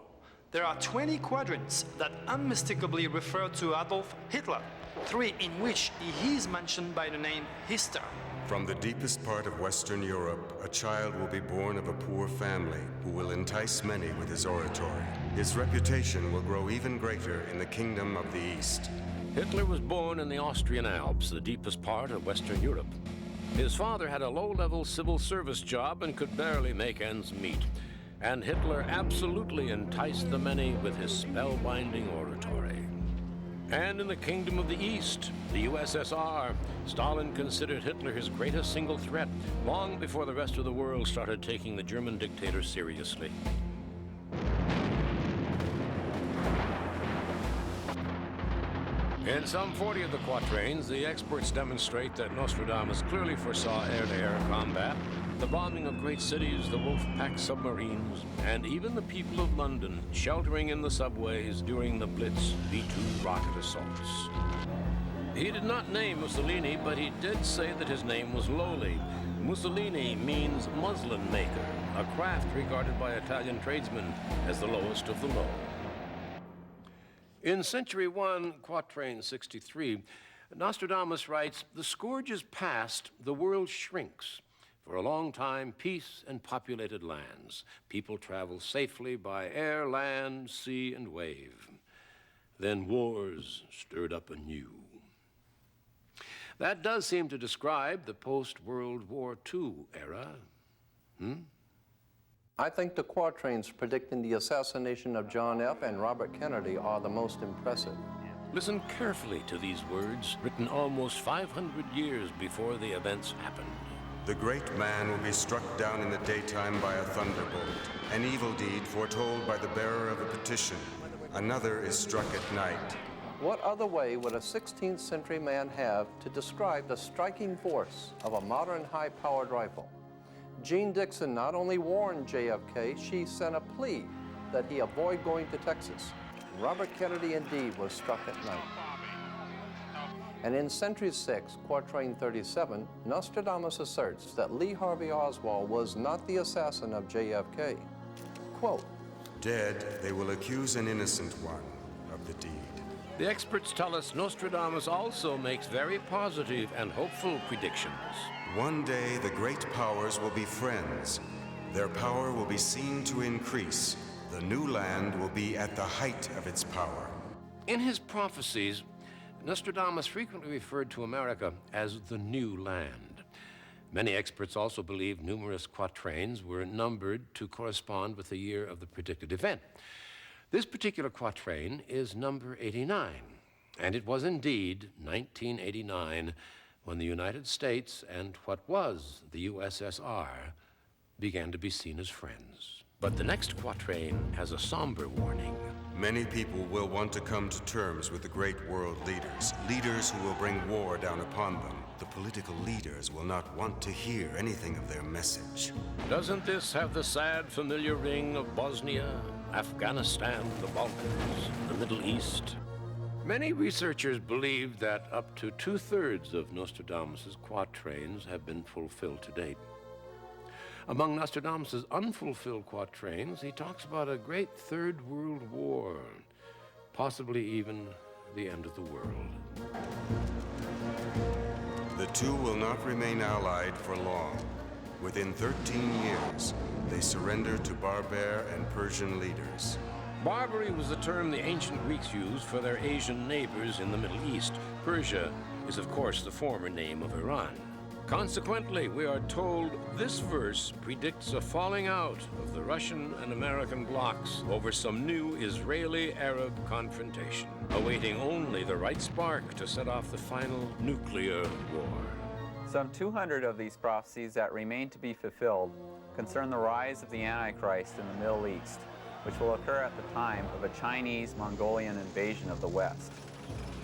There are 20 quadrants that unmistakably refer to Adolf Hitler, 3 in which he is mentioned by the name Hister. From the deepest part of Western Europe, a child will be born of a poor family who will entice many with his oratory. His reputation will grow even greater in the kingdom of the East. Hitler was born in the Austrian Alps, the deepest part of Western Europe. His father had a low-level civil service job and could barely make ends meet. And Hitler absolutely enticed the many with his spellbinding oratory. And in the kingdom of the East, the USSR, Stalin considered Hitler his greatest single threat long before the rest of the world started taking the German dictator seriously. In some 40 of the quatrains, the experts demonstrate that Nostradamus clearly foresaw air-to-air combat, the bombing of great cities, the Wolf-Pack submarines, and even the people of London sheltering in the subways during the Blitz V-2 rocket assaults. He did not name Mussolini, but he did say that his name was Loli. Mussolini means muslin maker, a craft regarded by Italian tradesmen as the lowest of the low. In Century 1, Quatrain 63, Nostradamus writes, "The scourge is past, the world shrinks. For a long time, peace and populated lands. People travel safely by air, land, sea, and wave. Then wars stirred up anew." That does seem to describe the post-World War II era. I think the quatrains predicting the assassination of John F. and Robert Kennedy are the most impressive. Listen carefully to these words, written almost 500 years before the events happened. The great man will be struck down in the daytime by a thunderbolt, an evil deed foretold by the bearer of a petition. Another is struck at night. What other way would a 16th century man have to describe the striking force of a modern high-powered rifle? Jean Dixon not only warned JFK, she sent a plea that he avoid going to Texas. Robert Kennedy indeed was struck at night. And in Century 6, Quatrain 37, Nostradamus asserts that Lee Harvey Oswald was not the assassin of JFK. Quote, "Dead, they will accuse an innocent one of the deed." The experts tell us Nostradamus also makes very positive and hopeful predictions. One day, the great powers will be friends. Their power will be seen to increase. The new land will be at the height of its power. In his prophecies, Nostradamus frequently referred to America as the new land. Many experts also believe numerous quatrains were numbered to correspond with the year of the predicted event. This particular quatrain is number 89, and it was indeed 1989 when the United States and what was the USSR began to be seen as friends. But the next quatrain has a somber warning. Many people will want to come to terms with the great world leaders, leaders who will bring war down upon them. The political leaders will not want to hear anything of their message. Doesn't this have the sad, familiar ring of Bosnia, Afghanistan, the Balkans, the Middle East? Many researchers believe that up to 2/3 of Nostradamus' quatrains have been fulfilled to date. Among Nostradamus' unfulfilled quatrains, he talks about a great Third World War, possibly even the end of the world. The two will not remain allied for long. Within 13 years, they surrender to Berber and Persian leaders. Barbary was the term the ancient Greeks used for their Asian neighbors in the Middle East. Persia is, of course, the former name of Iran. Consequently, we are told this verse predicts a falling out of the Russian and American blocs over some new Israeli-Arab confrontation, awaiting only the right spark to set off the final nuclear war. Some 200 of these prophecies that remain to be fulfilled concern the rise of the Antichrist in the Middle East, which will occur at the time of a Chinese-Mongolian invasion of the West.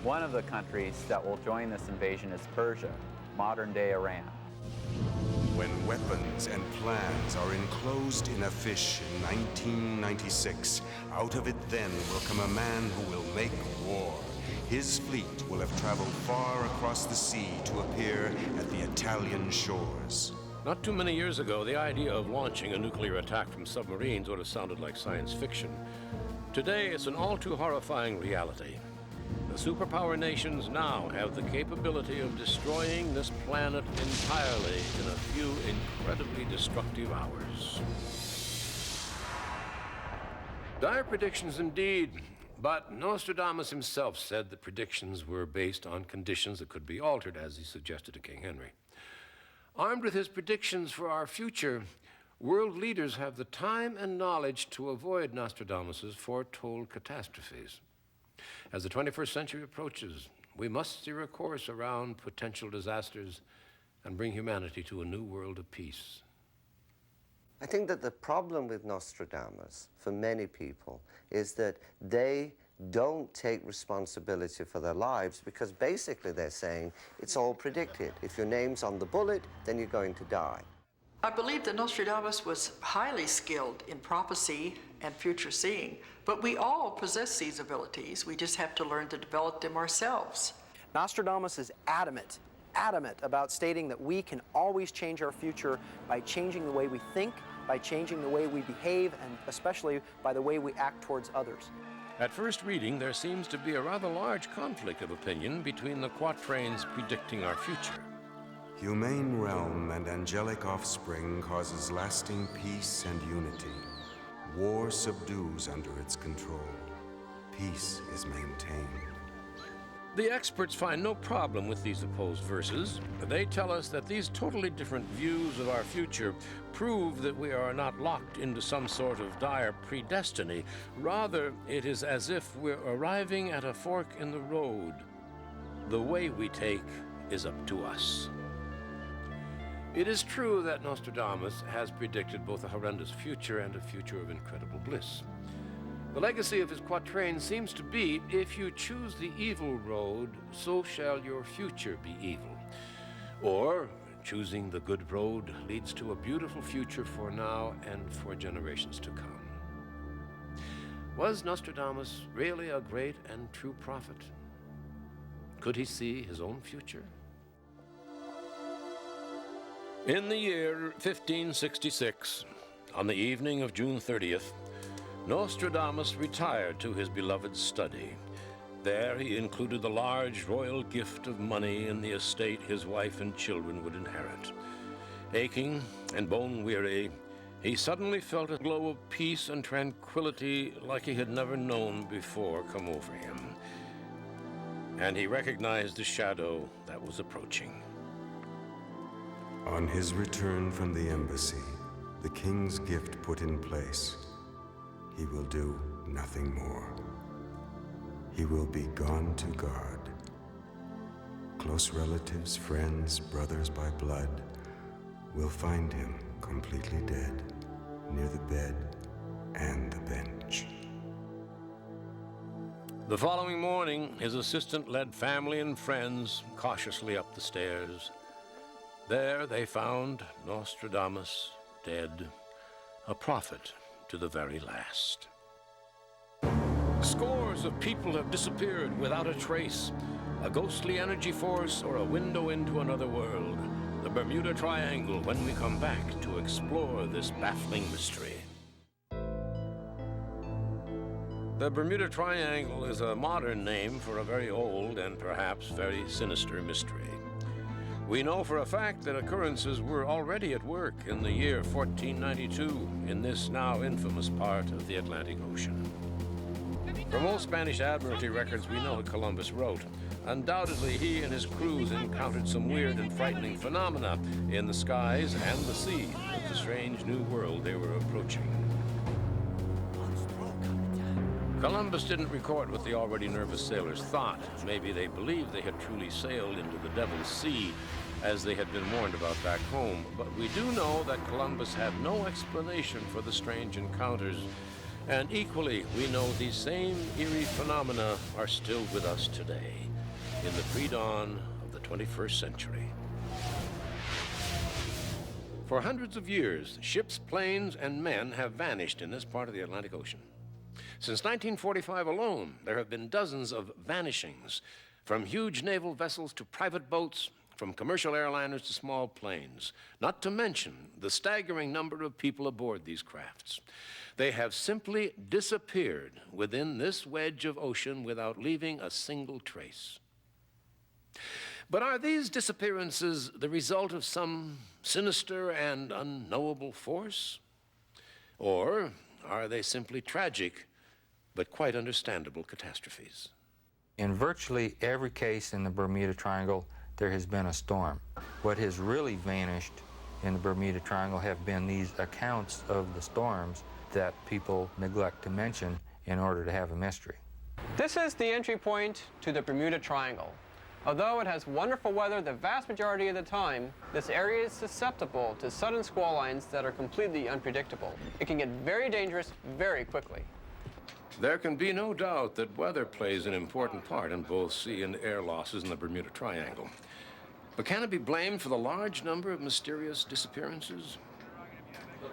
One of the countries that will join this invasion is Persia, modern-day Iran. When weapons and plans are enclosed in a fish in 1996, out of it then will come a man who will make war. His fleet will have traveled far across the sea to appear at the Italian shores. Not too many years ago, the idea of launching a nuclear attack from submarines would have sounded like science fiction. Today, it's an all too horrifying reality. The superpower nations now have the capability of destroying this planet entirely in a few incredibly destructive hours. Dire predictions indeed, but Nostradamus himself said the predictions were based on conditions that could be altered, as he suggested to King Henry. Armed with his predictions for our future, world leaders have the time and knowledge to avoid Nostradamus' foretold catastrophes. As the 21st century approaches, we must steer a course around potential disasters and bring humanity to a new world of peace. I think that the problem with Nostradamus, for many people, is that they don't take responsibility for their lives because basically they're saying it's all predicted. If your name's on the bullet, then you're going to die. I believe that Nostradamus was highly skilled in prophecy and future seeing, but we all possess these abilities. We just have to learn to develop them ourselves. Nostradamus is adamant about stating that we can always change our future by changing the way we think, by changing the way we behave, and especially by the way we act towards others. At first reading, there seems to be a rather large conflict of opinion between the quatrains predicting our future. Humane realm and angelic offspring causes lasting peace and unity. War subdues under its control. Peace is maintained. The experts find no problem with these opposed verses. They tell us that these totally different views of our future prove that we are not locked into some sort of dire predestiny. Rather, it is as if we're arriving at a fork in the road. The way we take is up to us. It is true that Nostradamus has predicted both a horrendous future and a future of incredible bliss. The legacy of his quatrain seems to be, if you choose the evil road, so shall your future be evil. Or, choosing the good road leads to a beautiful future for now and for generations to come. Was Nostradamus really a great and true prophet? Could he see his own future? In the year 1566, on the evening of June 30th, Nostradamus retired to his beloved study. There he included the large royal gift of money in the estate his wife and children would inherit. Aching and bone-weary, he suddenly felt a glow of peace and tranquility like he had never known before come over him. And he recognized the shadow that was approaching. On his return from the embassy, the king's gift put in place, he will do nothing more. He will be gone to God. Close relatives, friends, brothers by blood will find him completely dead near the bed and the bench. The following morning, his assistant led family and friends cautiously up the stairs. There they found Nostradamus dead, a prophet to the very last. Scores of people have disappeared without a trace, a ghostly energy force or a window into another world. The Bermuda Triangle, when we come back to explore this baffling mystery. The Bermuda Triangle is a modern name for a very old and perhaps very sinister mystery. We know for a fact that occurrences were already at work in the year 1492 in this now infamous part of the Atlantic Ocean. From old Spanish Admiralty records, we know what Columbus wrote. Undoubtedly, he and his crews encountered some weird and frightening phenomena in the skies and the sea of the strange new world they were approaching. Columbus didn't record what the already nervous sailors thought. Maybe they believed they had truly sailed into the Devil's Sea, as they had been warned about back home. But we do know that Columbus had no explanation for the strange encounters. And equally, we know these same eerie phenomena are still with us today, in the pre-dawn of the 21st century. For hundreds of years, ships, planes, and men have vanished in this part of the Atlantic Ocean. Since 1945 alone, there have been dozens of vanishings, from huge naval vessels to private boats, from commercial airliners to small planes, not to mention the staggering number of people aboard these crafts. They have simply disappeared within this wedge of ocean without leaving a single trace. But are these disappearances the result of some sinister and unknowable force? Or are they simply tragic but quite understandable catastrophes? In virtually every case in the Bermuda Triangle, there has been a storm. What has really vanished in the Bermuda Triangle have been these accounts of the storms that people neglect to mention in order to have a mystery. This is the entry point to the Bermuda Triangle. Although it has wonderful weather the vast majority of the time, this area is susceptible to sudden squall lines that are completely unpredictable. It can get very dangerous very quickly. There can be no doubt that weather plays an important part in both sea and air losses in the Bermuda Triangle. But can it be blamed for the large number of mysterious disappearances?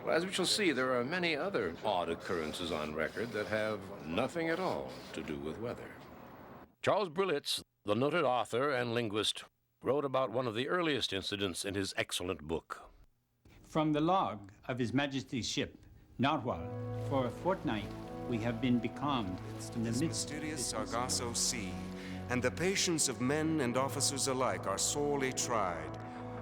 Well, as we shall see, there are many other odd occurrences on record that have nothing at all to do with weather. Charles Berlitz, the noted author and linguist, wrote about one of the earliest incidents in his excellent book. From the log of His Majesty's ship, Narwhal, for a fortnight we have been becalmed in the midst mysterious Sargasso Sea, and the patience of men and officers alike are sorely tried.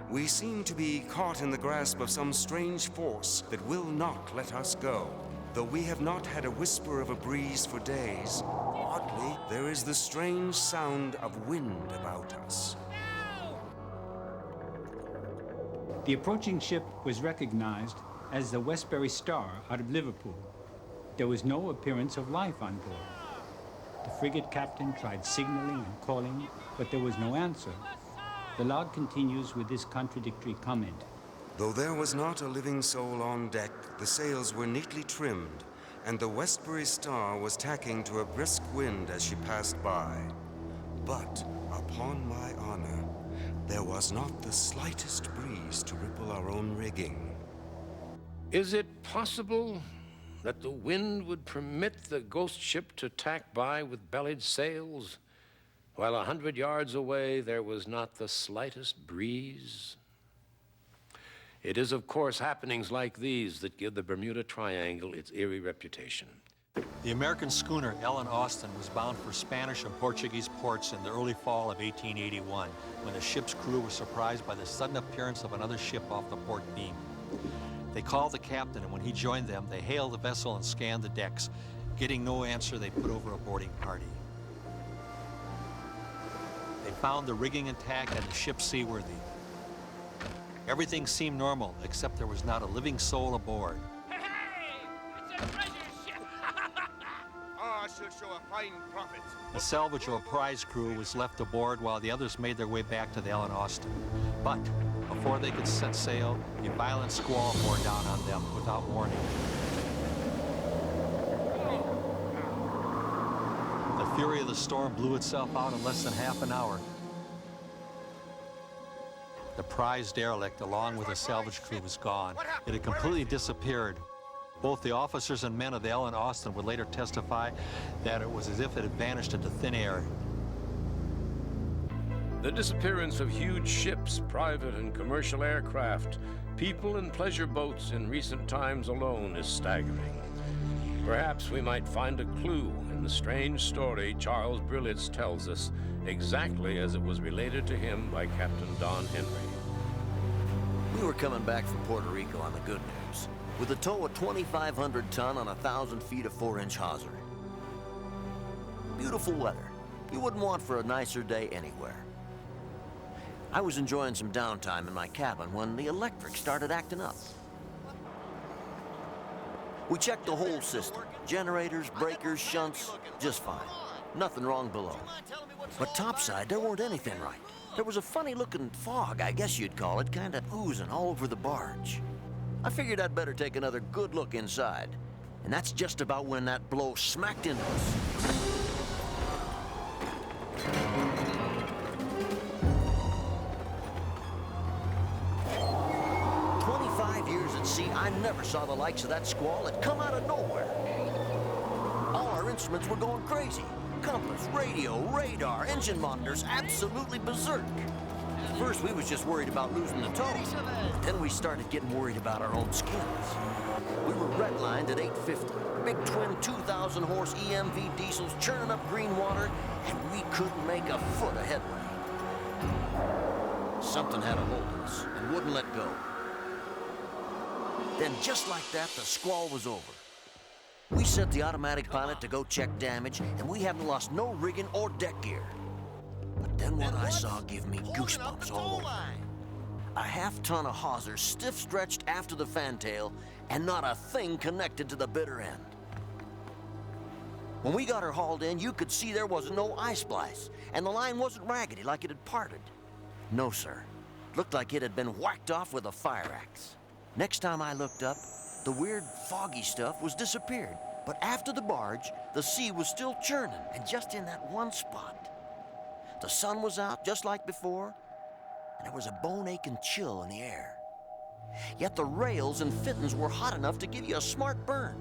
We seem to be caught in the grasp of some strange force that will not let us go. Though we have not had a whisper of a breeze for days, oddly, there is the strange sound of wind about us. The approaching ship was recognized as the Westbury Star out of Liverpool. There was no appearance of life on board. The frigate captain tried signaling and calling, but there was no answer. The log continues with this contradictory comment. Though there was not a living soul on deck, the sails were neatly trimmed, and the Westbury Star was tacking to a brisk wind as she passed by. But, upon my honor, there was not the slightest breeze to ripple our own rigging. Is it possible that the wind would permit the ghost ship to tack by with bellied sails, while 100 yards away there was not the slightest breeze? It is, of course, happenings like these that give the Bermuda Triangle its eerie reputation. The American schooner Ellen Austin was bound for Spanish and Portuguese ports in the early fall of 1881, when the ship's crew was surprised by the sudden appearance of another ship off the port beam. They called the captain, and when he joined them, they hailed the vessel and scanned the decks. Getting no answer, they put over a boarding party. They found the rigging intact and the ship seaworthy. Everything seemed normal, except there was not a living soul aboard. It's a treasure ship! I shall show a fine profit. The salvage or prize crew was left aboard while the others made their way back to the Ellen Austin. But before they could set sail, a violent squall bore down on them without warning. fury of the storm blew itself out in less than half an hour. The prize derelict, along with the salvage crew, was gone. It had completely disappeared. Both the officers and men of the Ellen Austin would later testify that it was as if it had vanished into thin air. The disappearance of huge ships, private and commercial aircraft, people and pleasure boats in recent times alone is staggering. Perhaps we might find a clue in the strange story Charles Berlitz tells us, exactly as it was related to him by Captain Don Henry. We were coming back from Puerto Rico on the good news, with a tow of 2,500 ton on 1,000 feet of 4-inch hawser. Beautiful weather. You wouldn't want for a nicer day anywhere. I was enjoying some downtime in my cabin when the electric started acting up. We checked the whole system. Generators, breakers, shunts, just fine. Nothing wrong below. But topside, there weren't anything right. There was a funny-looking fog, I guess you'd call it, kind of oozing all over the barge. I figured I'd better take another good look inside. And that's just about when that blow smacked into us. 25 years at sea, I never saw the likes of that squall. It come out of nowhere. All our instruments were going crazy. Compass, radio, radar, engine monitors, absolutely berserk. At first, we was just worried about losing the tow. But then we started getting worried about our own skins. We were redlined at 850. Big twin 2,000 horse EMV diesels churning up green water, and we couldn't make a foot of headway. Something had a hold of us and wouldn't let go. Then just like that, the squall was over. We set the automatic pilot to go check damage, and we haven't lost no rigging or deck gear. But then what I saw gave me goosebumps all over. A half-ton of hawser stiff-stretched after the fantail, and not a thing connected to the bitter end. When we got her hauled in, you could see there wasn't no eye splice, and the line wasn't raggedy like it had parted. No, sir. Looked like it had been whacked off with a fire axe. Next time I looked up, the weird foggy stuff was disappeared. But after the barge, the sea was still churning, and just in that one spot. The sun was out just like before, and there was a bone-aching chill in the air. Yet the rails and fittings were hot enough to give you a smart burn.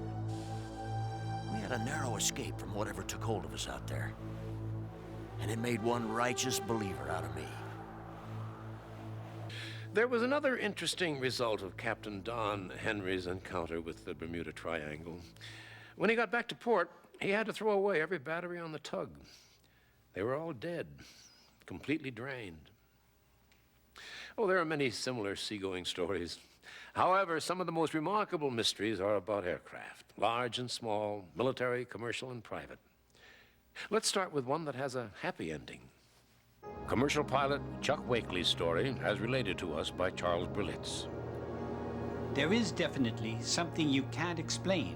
We had a narrow escape from whatever took hold of us out there. And it made one righteous believer out of me. There was another interesting result of Captain Don Henry's encounter with the Bermuda Triangle. When he got back to port, he had to throw away every battery on the tug. They were all dead, completely drained. Oh, there are many similar seagoing stories. However, some of the most remarkable mysteries are about aircraft, large and small, military, commercial, and private. Let's start with one that has a happy ending. Commercial pilot Chuck Wakely's story, as related to us by Charles Berlitz. There is definitely something you can't explain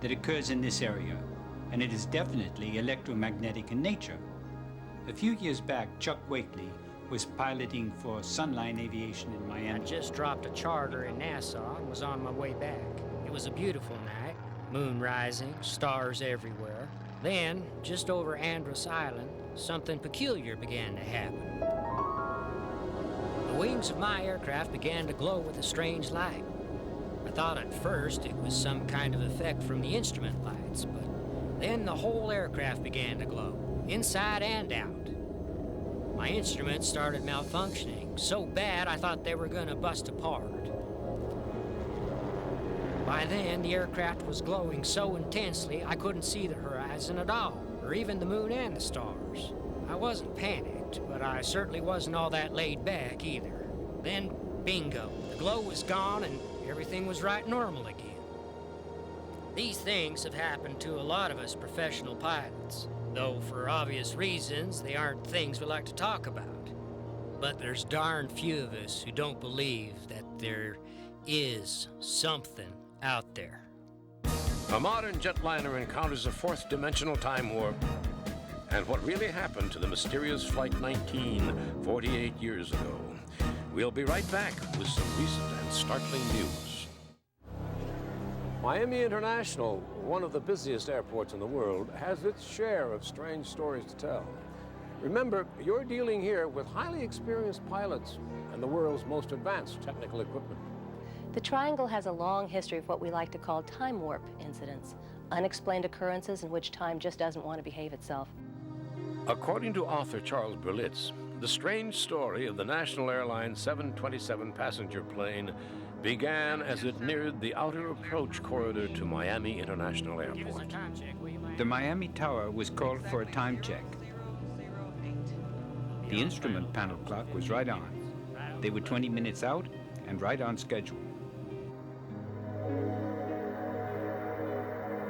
that occurs in this area, and it is definitely electromagnetic in nature. A few years back, Chuck Wakely was piloting for Sunline Aviation in Miami. I just dropped a charter in Nassau and was on my way back. It was a beautiful night, moon rising, stars everywhere. Then, just over Andros Island, something peculiar began to happen. The wings of my aircraft began to glow with a strange light. I thought at first it was some kind of effect from the instrument lights, but then the whole aircraft began to glow, inside and out. My instruments started malfunctioning so bad I thought they were going to bust apart. By then, the aircraft was glowing so intensely I couldn't see the horizon at all, or even the moon and the stars. I wasn't panicked, but I certainly wasn't all that laid back either. Then, bingo, the glow was gone and everything was right normal again. These things have happened to a lot of us professional pilots, though for obvious reasons they aren't things we like to talk about. But there's darn few of us who don't believe that there is something out there. A modern jetliner encounters a fourth-dimensional time warp, and what really happened to the mysterious Flight 19 48 years ago. We'll be right back with some recent and startling news. Miami International, one of the busiest airports in the world, has its share of strange stories to tell. Remember, you're dealing here with highly experienced pilots and the world's most advanced technical equipment. The Triangle has a long history of what we like to call time warp incidents, unexplained occurrences in which time just doesn't want to behave itself. According to author Charles Berlitz, the strange story of the National Airlines 727 passenger plane began as it neared the outer approach corridor to Miami International Airport. The Miami Tower was called for a time check. The instrument panel clock was right on. They were 20 minutes out and right on schedule.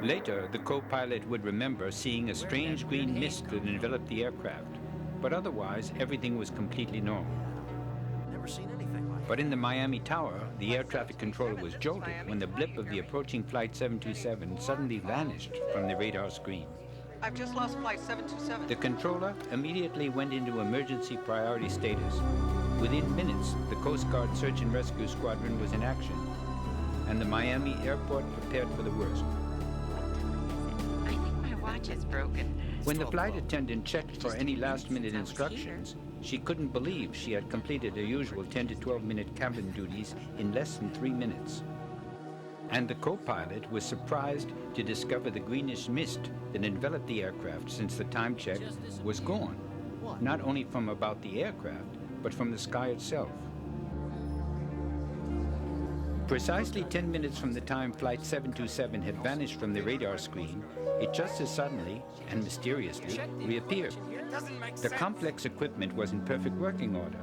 Later, the co-pilot would remember seeing a strange green mist that enveloped the aircraft, but otherwise everything was completely normal. Never seen anything like But in the Miami Tower, the air traffic controller was jolted when the blip of the approaching Flight 727 suddenly vanished from the radar screen. I've just lost Flight 727. The controller immediately went into emergency priority status. Within minutes, the Coast Guard Search and Rescue Squadron was in action, and the Miami airport prepared for the worst. I think my watch is broken. When the flight attendant checked for any last-minute instructions, she couldn't believe she had completed her usual 10 to 12-minute cabin duties in less than 3 minutes. And the co-pilot was surprised to discover the greenish mist that enveloped the aircraft since the time check was gone, not only from about the aircraft, but from the sky itself. Precisely 10 minutes from the time Flight 727 had vanished from the radar screen, it just as suddenly and mysteriously reappeared. The complex equipment was in perfect working order,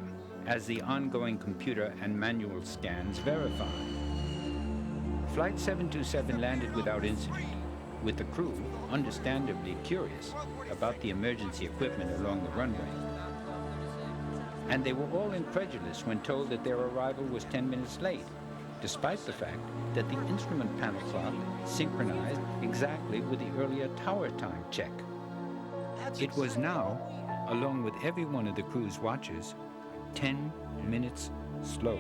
as the ongoing computer and manual scans verified. Flight 727 landed without incident, with the crew understandably curious about the emergency equipment along the runway. And they were all incredulous when told that their arrival was 10 minutes late, despite the fact that the instrument panel clock synchronized exactly with the earlier tower time check. It was now, along with every one of the crew's watches, 10 minutes slow.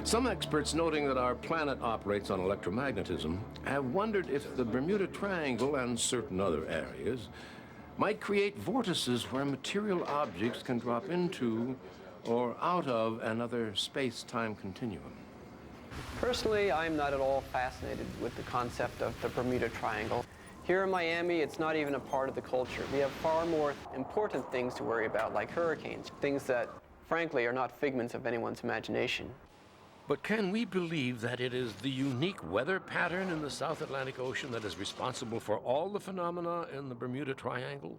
Some experts, noting that our planet operates on electromagnetism, have wondered if the Bermuda Triangle and certain other areas might create vortices where material objects can drop into or out of another space-time continuum. Personally, I'm not at all fascinated with the concept of the Bermuda Triangle. Here in Miami, it's not even a part of the culture. We have far more important things to worry about, like hurricanes, things that, frankly, are not figments of anyone's imagination. But can we believe that it is the unique weather pattern in the South Atlantic Ocean that is responsible for all the phenomena in the Bermuda Triangle?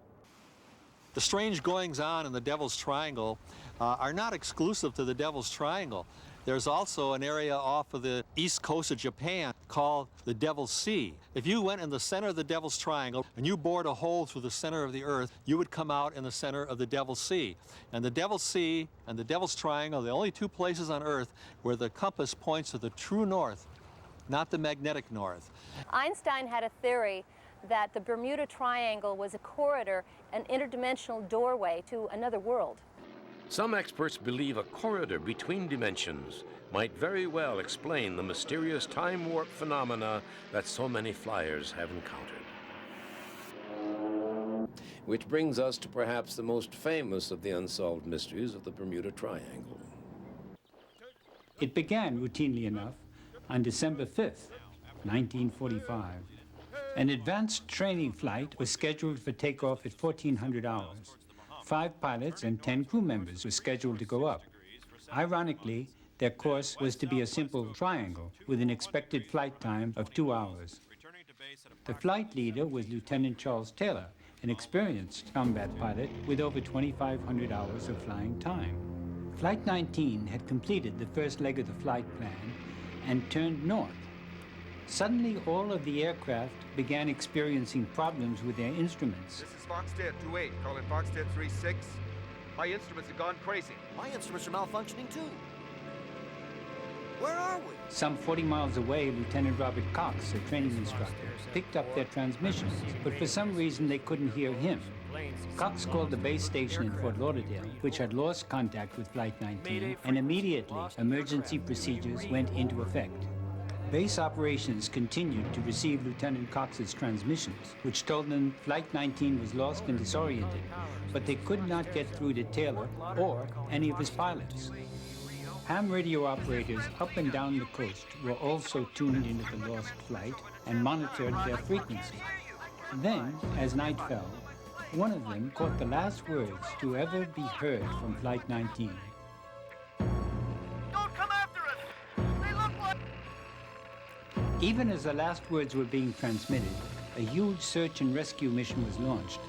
The strange goings-on in the Devil's Triangle are not exclusive to the Devil's Triangle. There's also an area off of the east coast of Japan called the Devil's Sea. If you went in the center of the Devil's Triangle and you bored a hole through the center of the Earth, you would come out in the center of the Devil's Sea. And the Devil's Sea and the Devil's Triangle are the only two places on Earth where the compass points to the true north, not the magnetic north. Einstein had a theory that the Bermuda Triangle was a corridor, an interdimensional doorway to another world. Some experts believe a corridor between dimensions might very well explain the mysterious time warp phenomena that so many flyers have encountered. Which brings us to perhaps the most famous of the unsolved mysteries of the Bermuda Triangle. It began, routinely enough, on December 5th, 1945. An advanced training flight was scheduled for takeoff at 1400 hours. 5 pilots and 10 crew members were scheduled to go up. Ironically, their course was to be a simple triangle with an expected flight time of 2 hours. The flight leader was Lieutenant Charles Taylor, an experienced combat pilot with over 2,500 hours of flying time. Flight 19 had completed the first leg of the flight plan and turned north. Suddenly, all of the aircraft began experiencing problems with their instruments. This is Foxtrot 28, calling Foxtrot 36. My instruments have gone crazy. My instruments are malfunctioning too. Where are we? Some 40 miles away, Lieutenant Robert Cox, a training instructor, picked up their transmissions, but for some reason they couldn't hear him. Cox called the base station in Fort Lauderdale, which had lost contact with Flight 19, and immediately emergency procedures went into effect. Base operations continued to receive Lieutenant Cox's transmissions, which told them Flight 19 was lost and disoriented, but they could not get through to Taylor or any of his pilots. Ham radio operators up and down the coast were also tuned into the lost flight and monitored their frequency. Then, as night fell, one of them caught the last words to ever be heard from Flight 19. Don't come after us! They look like... Even as the last words were being transmitted, a huge search and rescue mission was launched.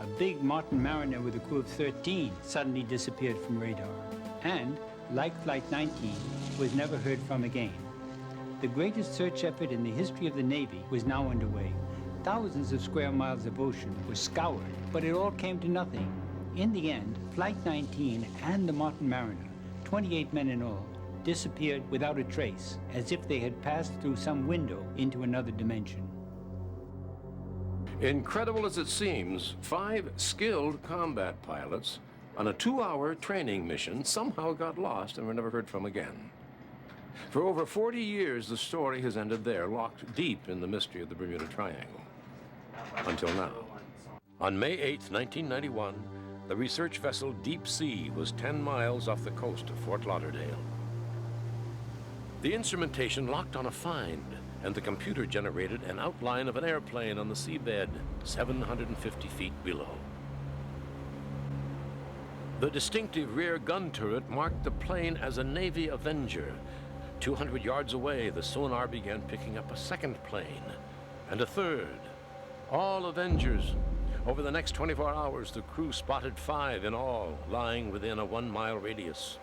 A big Martin Mariner with a crew of 13 suddenly disappeared from radar, and, like Flight 19, was never heard from again. The greatest search effort in the history of the Navy was now underway. Thousands of square miles of ocean were scoured, but it all came to nothing. In the end, Flight 19 and the Martin Mariner, 28 men in all, disappeared without a trace, as if they had passed through some window into another dimension. Incredible as it seems, 5 skilled combat pilots on a 2-hour training mission somehow got lost and were never heard from again. For over 40 years, the story has ended there, locked deep in the mystery of the Bermuda Triangle. Until now. On May 8, 1991, the research vessel Deep Sea was 10 miles off the coast of Fort Lauderdale. The instrumentation locked on a find, and the computer generated an outline of an airplane on the seabed, 750 feet below. The distinctive rear gun turret marked the plane as a Navy Avenger. 200 yards away, the sonar began picking up a second plane, and a third. All Avengers. Over the next 24 hours, the crew spotted 5 in all, lying within a 1-mile radius.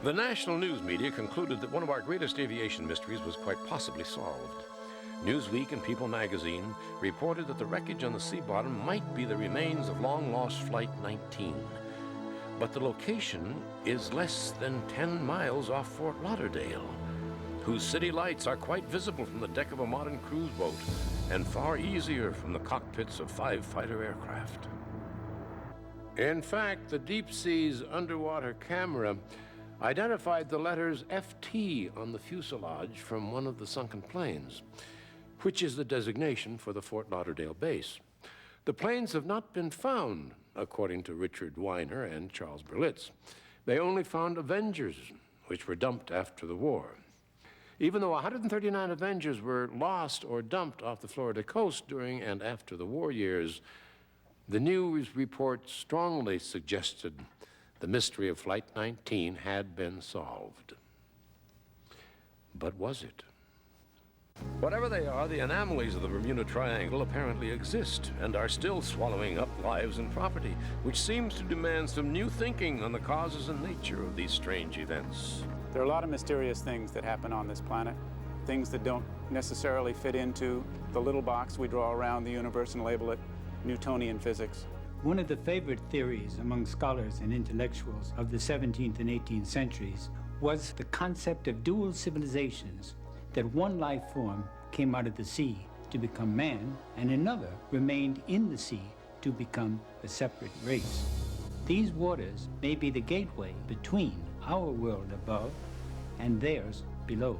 The national news media concluded that one of our greatest aviation mysteries was quite possibly solved. Newsweek and People magazine reported that the wreckage on the sea bottom might be the remains of long-lost Flight 19. But the location is less than 10 miles off Fort Lauderdale, whose city lights are quite visible from the deck of a modern cruise boat and far easier from the cockpits of 5 fighter aircraft. In fact, the Deep Sea's underwater camera identified the letters FT on the fuselage from one of the sunken planes, which is the designation for the Fort Lauderdale base. The planes have not been found, according to Richard Weiner and Charles Berlitz. They only found Avengers, which were dumped after the war. Even though 139 Avengers were lost or dumped off the Florida coast during and after the war years, the news report strongly suggested the mystery of Flight 19 had been solved. But was it? Whatever they are, the anomalies of the Bermuda Triangle apparently exist and are still swallowing up lives and property, which seems to demand some new thinking on the causes and nature of these strange events. There are a lot of mysterious things that happen on this planet, things that don't necessarily fit into the little box we draw around the universe and label it Newtonian physics. One of the favorite theories among scholars and intellectuals of the 17th and 18th centuries was the concept of dual civilizations, that one life form came out of the sea to become man, and another remained in the sea to become a separate race. These waters may be the gateway between our world above and theirs below.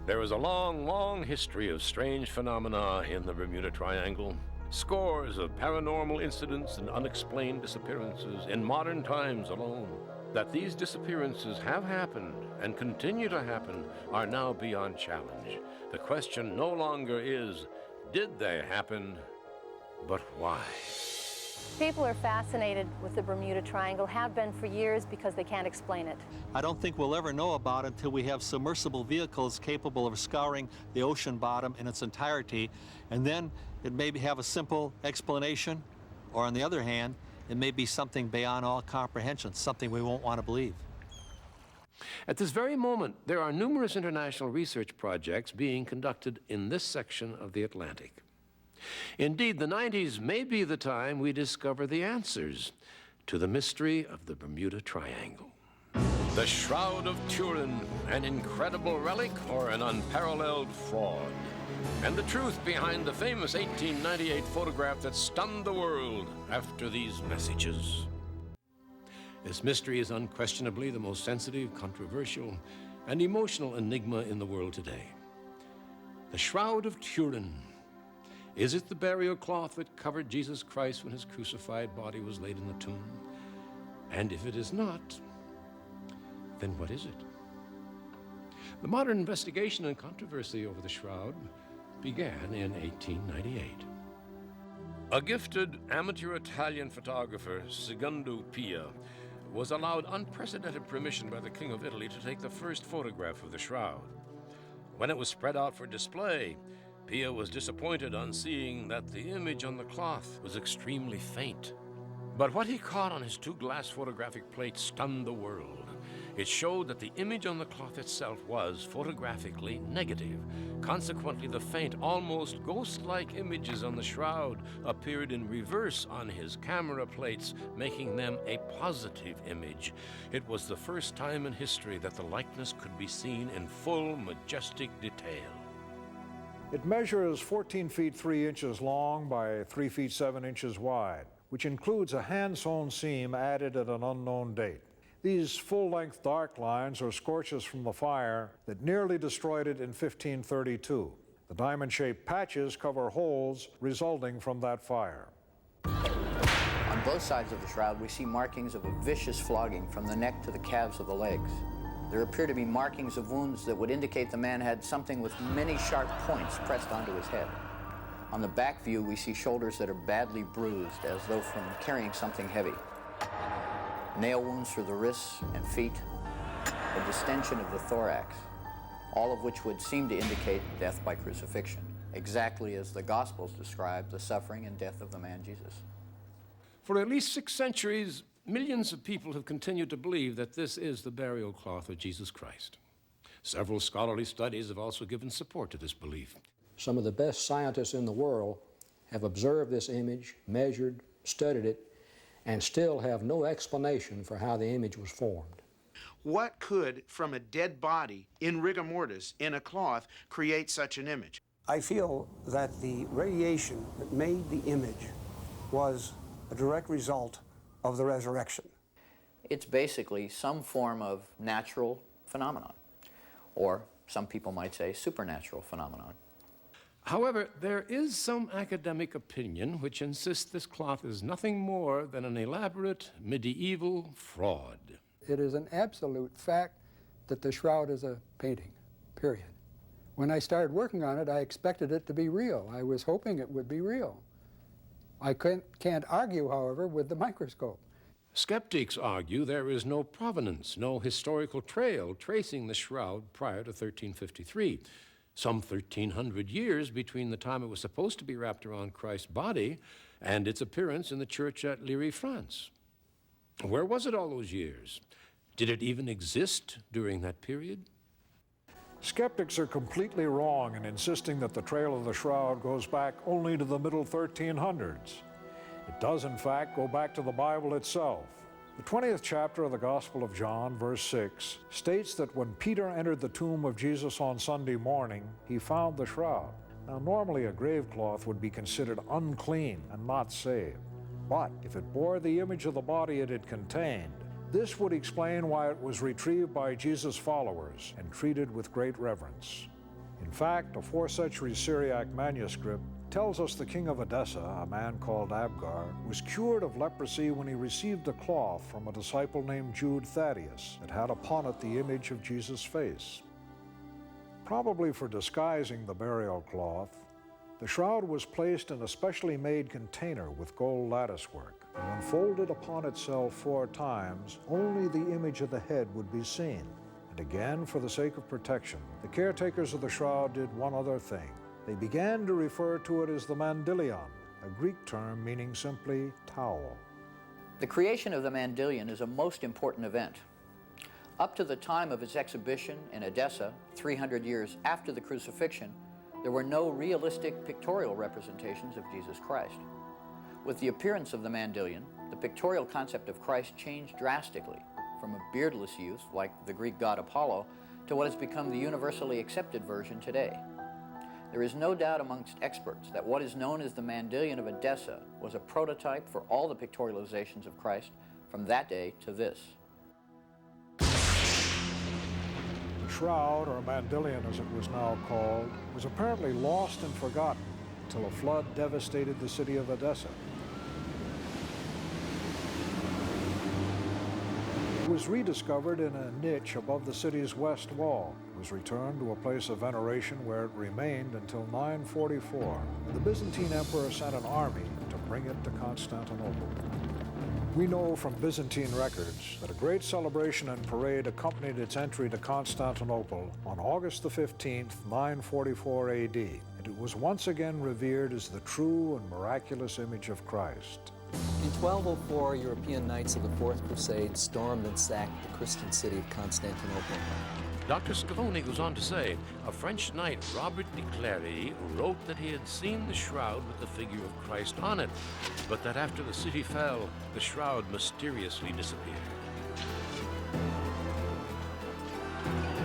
There is a long, long history of strange phenomena in the Bermuda Triangle. Scores of paranormal incidents and unexplained disappearances in modern times alone. That these disappearances have happened and continue to happen are now beyond challenge. The question no longer is, did they happen, but why? People are fascinated with the Bermuda Triangle, have been for years because they can't explain it. I don't think we'll ever know about it until we have submersible vehicles capable of scouring the ocean bottom in its entirety, and then it may have a simple explanation, or on the other hand, it may be something beyond all comprehension, something we won't want to believe. At this very moment, there are numerous international research projects being conducted in this section of the Atlantic. Indeed, the 90s may be the time we discover the answers to the mystery of the Bermuda Triangle. The Shroud of Turin, an incredible relic or an unparalleled fraud? And the truth behind the famous 1898 photograph that stunned the world after these messages. This mystery is unquestionably the most sensitive, controversial, an emotional enigma in the world today. The Shroud of Turin. Is it the burial cloth that covered Jesus Christ when his crucified body was laid in the tomb? And if it is not, then what is it? The modern investigation and controversy over the shroud began in 1898. A gifted amateur Italian photographer, Secondo Pia, was allowed unprecedented permission by the King of Italy to take the first photograph of the shroud. When it was spread out for display, Pia was disappointed on seeing that the image on the cloth was extremely faint. But what he caught on his two glass photographic plates stunned the world. It showed that the image on the cloth itself was photographically negative. Consequently, the faint, almost ghost-like images on the shroud appeared in reverse on his camera plates, making them a positive image. It was the first time in history that the likeness could be seen in full, majestic detail. It measures 14 feet 3 inches long by 3 feet 7 inches wide, which includes a hand-sewn seam added at an unknown date. These full-length dark lines are scorches from the fire that nearly destroyed it in 1532. The diamond-shaped patches cover holes resulting from that fire. On both sides of the shroud, we see markings of a vicious flogging from the neck to the calves of the legs. There appear to be markings of wounds that would indicate the man had something with many sharp points pressed onto his head. On the back view, we see shoulders that are badly bruised, as though from carrying something heavy. Nail wounds through the wrists and feet, a distension of the thorax, all of which would seem to indicate death by crucifixion, exactly as the Gospels describe the suffering and death of the man Jesus. For at least 6 centuries, millions of people have continued to believe that this is the burial cloth of Jesus Christ. Several scholarly studies have also given support to this belief. Some of the best scientists in the world have observed this image, measured, studied it, and still have no explanation for how the image was formed. What could, from a dead body in rigor mortis, in a cloth, create such an image? I feel that the radiation that made the image was a direct result of the resurrection. It's basically some form of natural phenomenon, or some people might say supernatural phenomenon. However, there is some academic opinion which insists this cloth is nothing more than an elaborate medieval fraud. It is an absolute fact that the shroud is a painting, period. When I started working on it, I expected it to be real. I was hoping it would be real. I can't argue, however, with the microscope. Skeptics argue there is no provenance, no historical trail tracing the shroud prior to 1353. Some 1,300 years between the time it was supposed to be wrapped around Christ's body and its appearance in the church at Liry, France. Where was it all those years? Did it even exist during that period? Skeptics are completely wrong in insisting that the trail of the shroud goes back only to the middle 1300s. It does, in fact, go back to the Bible itself. The 20th chapter of the Gospel of John, verse 6, states that when Peter entered the tomb of Jesus on Sunday morning, he found the shroud. Now, normally a grave cloth would be considered unclean and not saved. But if it bore the image of the body it had contained, this would explain why it was retrieved by Jesus' followers and treated with great reverence. In fact, a 4th century Syriac manuscript tells us the king of Edessa, a man called Abgar, was cured of leprosy when he received a cloth from a disciple named Jude Thaddeus that had upon it the image of Jesus' face. Probably for disguising the burial cloth, the shroud was placed in a specially made container with gold latticework. And when folded upon itself 4 times, only the image of the head would be seen. And again, for the sake of protection, the caretakers of the shroud did one other thing. They began to refer to it as the mandilion, a Greek term meaning simply towel. The creation of the mandilion is a most important event. Up to the time of its exhibition in Edessa, 300 years after the crucifixion, there were no realistic pictorial representations of Jesus Christ. With the appearance of the mandilion, the pictorial concept of Christ changed drastically, from a beardless youth, like the Greek god Apollo, to what has become the universally accepted version today. There is no doubt amongst experts that what is known as the Mandilion of Edessa was a prototype for all the pictorializations of Christ from that day to this. The shroud, or mandilion as it was now called, was apparently lost and forgotten until a flood devastated the city of Edessa. It was rediscovered in a niche above the city's west wall. It was returned to a place of veneration where it remained until 944. The Byzantine emperor sent an army to bring it to Constantinople. We know from Byzantine records that a great celebration and parade accompanied its entry to Constantinople on August the 15th, 944 AD, and it was once again revered as the true and miraculous image of Christ. In 1204, European knights of the Fourth Crusade stormed and sacked the Christian city of Constantinople. Dr. Scavone goes on to say, a French knight, Robert de Clary, wrote that he had seen the shroud with the figure of Christ on it, but that after the city fell, the shroud mysteriously disappeared.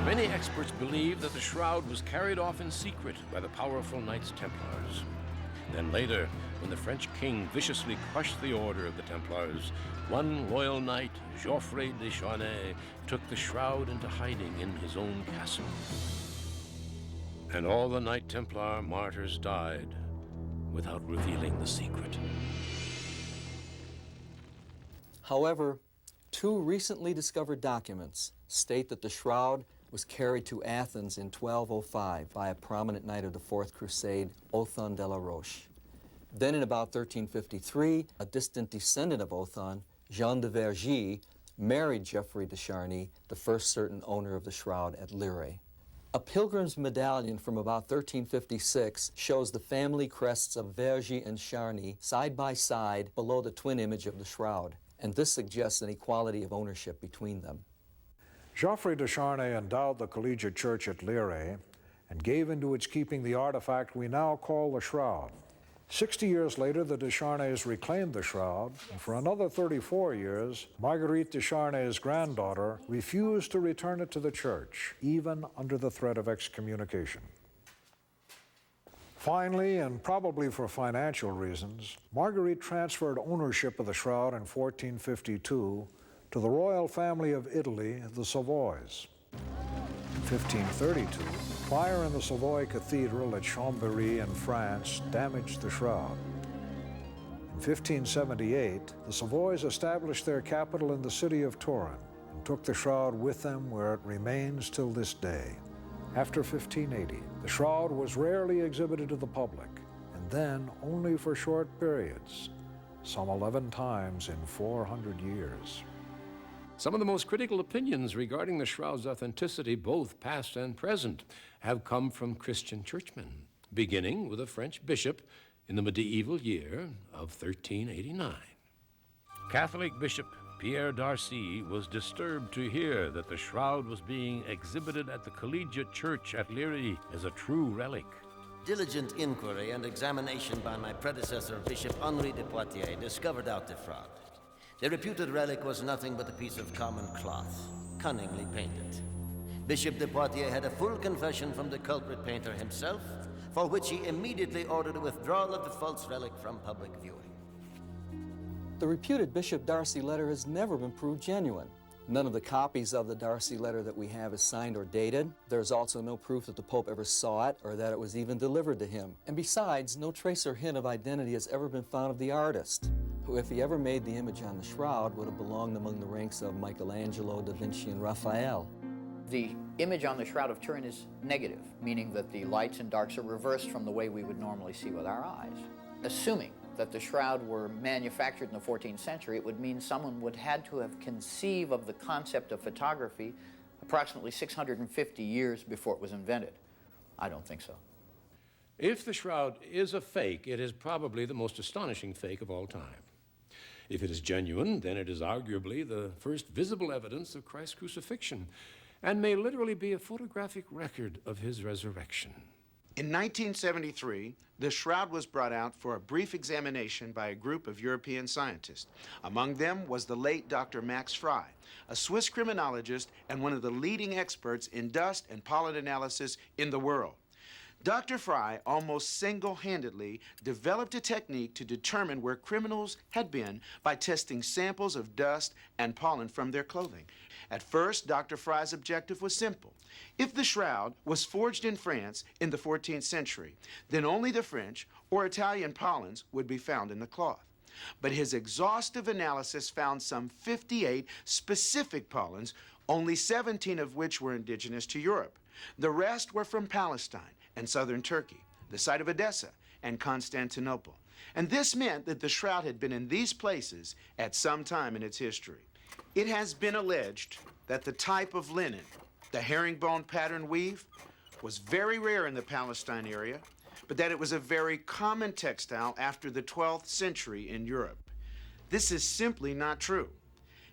Many experts believe that the shroud was carried off in secret by the powerful Knights Templars. Then later, when the French king viciously crushed the order of the Templars, one loyal knight, Geoffrey de Charnay, took the shroud into hiding in his own castle. And all the Knight Templar martyrs died without revealing the secret. However, two recently discovered documents state that the shroud was carried to Athens in 1205 by a prominent knight of the Fourth Crusade, Othon de la Roche. Then in about 1353, a distant descendant of Othon, Jean de Vergy, married Geoffrey de Charny, the first certain owner of the shroud at Lire. A pilgrim's medallion from about 1356 shows the family crests of Vergy and Charny side by side below the twin image of the shroud, and this suggests an equality of ownership between them. Geoffrey de Charnay endowed the collegiate church at Lire and gave into its keeping the artifact we now call the shroud. 60 years later, the de Charnays reclaimed the shroud, and for another 34 years, Marguerite de Charnay's granddaughter refused to return it to the church, even under the threat of excommunication. Finally, and probably for financial reasons, Marguerite transferred ownership of the shroud in 1452 to the royal family of Italy, the Savoys. In 1532, fire in the Savoy Cathedral at Chambéry in France damaged the shroud. In 1578, the Savoys established their capital in the city of Turin and took the shroud with them where it remains till this day. After 1580, the shroud was rarely exhibited to the public, and then only for short periods, some 11 times in 400 years. Some of the most critical opinions regarding the shroud's authenticity, both past and present, have come from Christian churchmen, beginning with a French bishop in the medieval year of 1389. Catholic Bishop Pierre Darcy was disturbed to hear that the shroud was being exhibited at the collegiate church at Lire as a true relic. Diligent inquiry and examination by my predecessor, Bishop Henri de Poitiers, discovered out the fraud. The reputed relic was nothing but a piece of common cloth, cunningly painted. Bishop de Poitiers had a full confession from the culprit painter himself, for which he immediately ordered a withdrawal of the false relic from public viewing. The reputed Bishop Darcy letter has never been proved genuine. None of the copies of the Darcy letter that we have is signed or dated. There's also no proof that the Pope ever saw it or that it was even delivered to him. And besides, no trace or hint of identity has ever been found of the artist, who, if he ever made the image on the shroud, would have belonged among the ranks of Michelangelo, Da Vinci, and Raphael. The image on the Shroud of Turin is negative, meaning that the lights and darks are reversed from the way we would normally see with our eyes. Assuming that the shroud were manufactured in the 14th century, it would mean someone would had to have conceived of the concept of photography approximately 650 years before it was invented. I don't think so. If the shroud is a fake, it is probably the most astonishing fake of all time. If it is genuine, then it is arguably the first visible evidence of Christ's crucifixion and may literally be a photographic record of his resurrection. In 1973, the shroud was brought out for a brief examination by a group of European scientists. Among them was the late Dr. Max Frey, a Swiss criminologist and one of the leading experts in dust and pollen analysis in the world. Dr. Fry almost single-handedly developed a technique to determine where criminals had been by testing samples of dust and pollen from their clothing. At first, Dr. Fry's objective was simple. If the shroud was forged in France in the 14th century, then only the French or Italian pollens would be found in the cloth. But his exhaustive analysis found some 58 specific pollens, only 17 of which were indigenous to Europe. The rest were from Palestine and southern Turkey, the site of Edessa and Constantinople. And this meant that the shroud had been in these places at some time in its history. It has been alleged that the type of linen, the herringbone pattern weave, was very rare in the Palestine area, but that it was a very common textile after the 12th century in Europe. This is simply not true.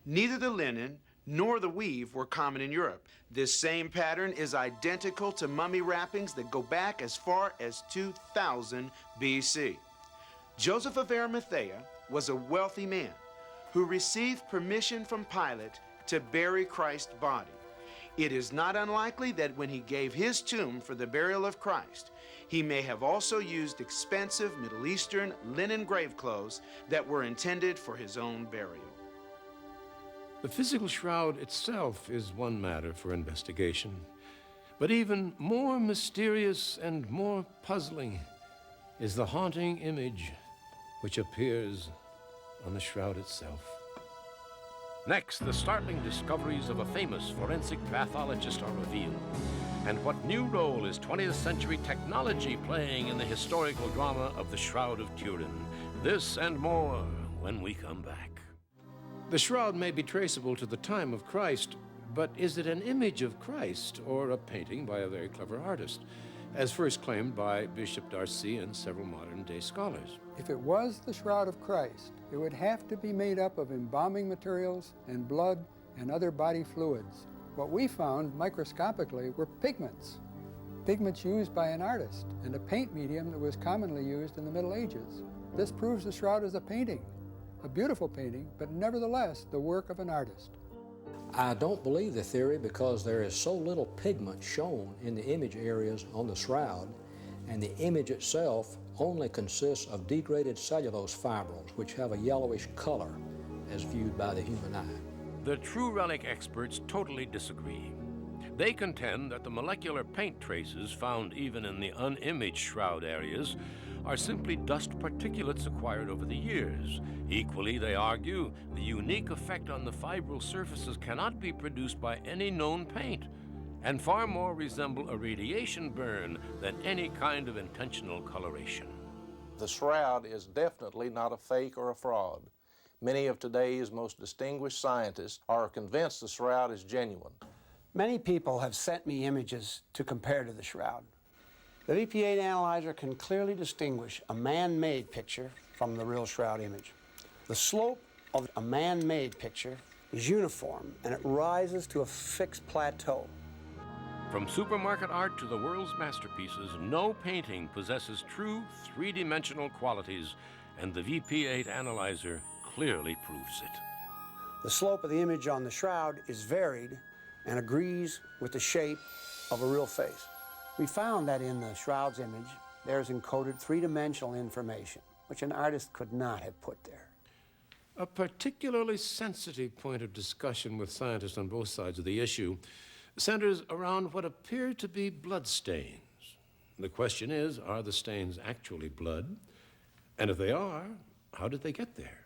Neither the linen nor the weave were common in Europe. This same pattern is identical to mummy wrappings that go back as far as 2000 BC. Joseph of Arimathea was a wealthy man who received permission from Pilate to bury Christ's body. It is not unlikely that when he gave his tomb for the burial of Christ, he may have also used expensive Middle Eastern linen grave clothes that were intended for his own burial. The physical shroud itself is one matter for investigation, but even more mysterious and more puzzling is the haunting image which appears on the shroud itself. Next, the startling discoveries of a famous forensic pathologist are revealed, and what new role is 20th century technology playing in the historical drama of the Shroud of Turin. This and more when we come back. The shroud may be traceable to the time of Christ, but is it an image of Christ or a painting by a very clever artist, as first claimed by Bishop Darcy and several modern-day scholars? If it was the shroud of Christ, it would have to be made up of embalming materials and blood and other body fluids. What we found microscopically were pigments used by an artist, and a paint medium that was commonly used in the Middle Ages. This proves the shroud is a painting, a beautiful painting, but nevertheless the work of an artist. I don't believe the theory because there is so little pigment shown in the image areas on the shroud, and the image itself only consists of degraded cellulose fibrils, which have a yellowish color as viewed by the human eye. The true relic experts totally disagree. They contend that the molecular paint traces found even in the unimaged shroud areas are simply dust particulates acquired over the years. Equally, they argue the unique effect on the fibril surfaces cannot be produced by any known paint, and far more resemble a radiation burn than any kind of intentional coloration. The shroud is definitely not a fake or a fraud. Many of today's most distinguished scientists are convinced the shroud is genuine. Many people have sent me images to compare to the shroud. The VP8 analyzer can clearly distinguish a man-made picture from the real shroud image. The slope of a man-made picture is uniform, and it rises to a fixed plateau. From supermarket art to the world's masterpieces, no painting possesses true three-dimensional qualities, and the VP8 analyzer clearly proves it. The slope of the image on the shroud is varied and agrees with the shape of a real face. We found that in the shroud's image, there's encoded three-dimensional information, which an artist could not have put there. A particularly sensitive point of discussion with scientists on both sides of the issue centers around what appear to be blood stains. The question is, are the stains actually blood? And if they are, how did they get there?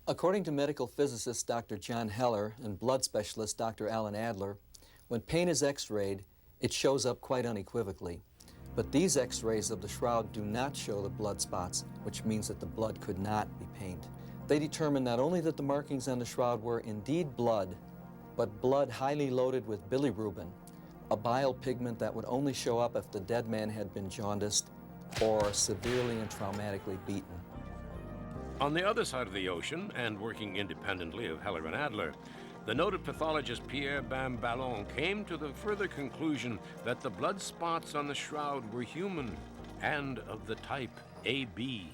According to medical physicist Dr. John Heller and blood specialist Dr. Alan Adler, when paint is x-rayed, it shows up quite unequivocally. But these x-rays of the shroud do not show the blood spots, which means that the blood could not be paint. They determined not only that the markings on the shroud were indeed blood, but blood highly loaded with bilirubin, a bile pigment that would only show up if the dead man had been jaundiced or severely and traumatically beaten. On the other side of the ocean, and working independently of Heller and Adler, the noted pathologist Pierre Bamballon came to the further conclusion that the blood spots on the shroud were human and of the type AB.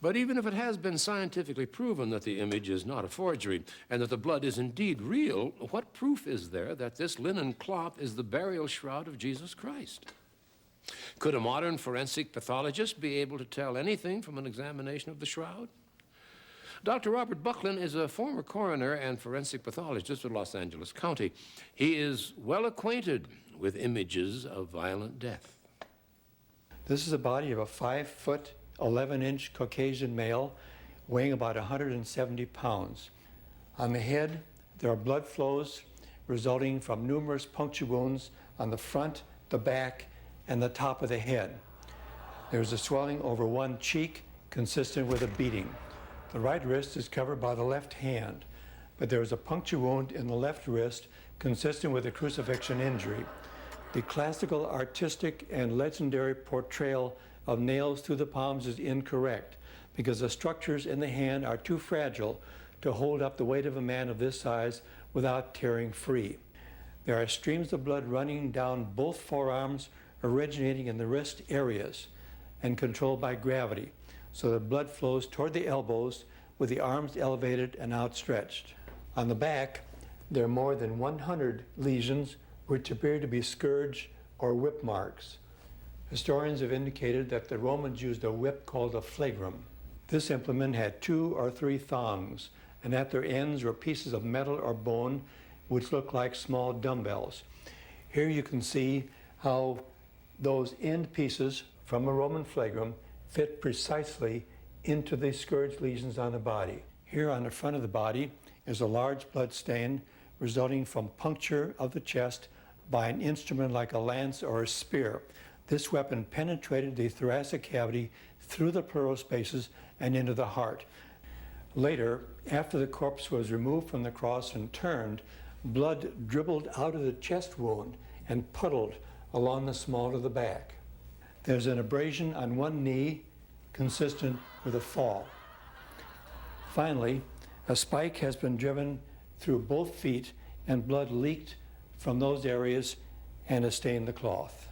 But even if it has been scientifically proven that the image is not a forgery and that the blood is indeed real, what proof is there that this linen cloth is the burial shroud of Jesus Christ? Could a modern forensic pathologist be able to tell anything from an examination of the shroud? Dr. Robert Buckland is a former coroner and forensic pathologist with Los Angeles County. He is well acquainted with images of violent death. This is the body of a 5-foot, 11-inch Caucasian male weighing about 170 pounds. On the head, there are blood flows resulting from numerous puncture wounds on the front, the back, and the top of the head. There's a swelling over one cheek consistent with a beating. The right wrist is covered by the left hand, but there is a puncture wound in the left wrist consistent with a crucifixion injury. The classical, artistic, and legendary portrayal of nails through the palms is incorrect because the structures in the hand are too fragile to hold up the weight of a man of this size without tearing free. There are streams of blood running down both forearms, originating in the wrist areas and controlled by gravity, so that blood flows toward the elbows with the arms elevated and outstretched. On the back, there are more than 100 lesions which appear to be scourge or whip marks. Historians have indicated that the Romans used a whip called a flagrum. This implement had 2 or 3 thongs, and at their ends were pieces of metal or bone which looked like small dumbbells. Here you can see how those end pieces from a Roman flagrum fit precisely into the scourge lesions on the body. Here on the front of the body is a large blood stain resulting from puncture of the chest by an instrument like a lance or a spear. This weapon penetrated the thoracic cavity through the pleural spaces and into the heart. Later, after the corpse was removed from the cross and turned, blood dribbled out of the chest wound and puddled along the small of the back. There's an abrasion on one knee consistent with a fall. Finally, a spike has been driven through both feet and blood leaked from those areas and has stained the cloth.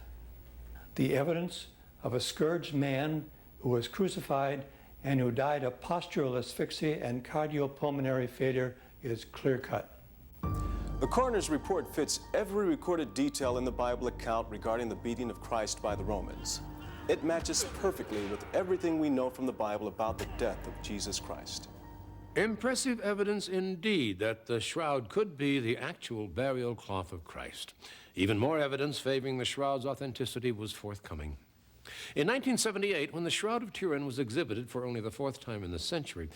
The evidence of a scourged man who was crucified and who died of postural asphyxia and cardiopulmonary failure is clear-cut. The coroner's report fits every recorded detail in the Bible account regarding the beating of Christ by the Romans. It matches perfectly with everything we know from the Bible about the death of Jesus Christ. Impressive evidence indeed that the shroud could be the actual burial cloth of Christ. Even more evidence favoring the shroud's authenticity was forthcoming. In 1978, when the Shroud of Turin was exhibited for only the 4th time in the century,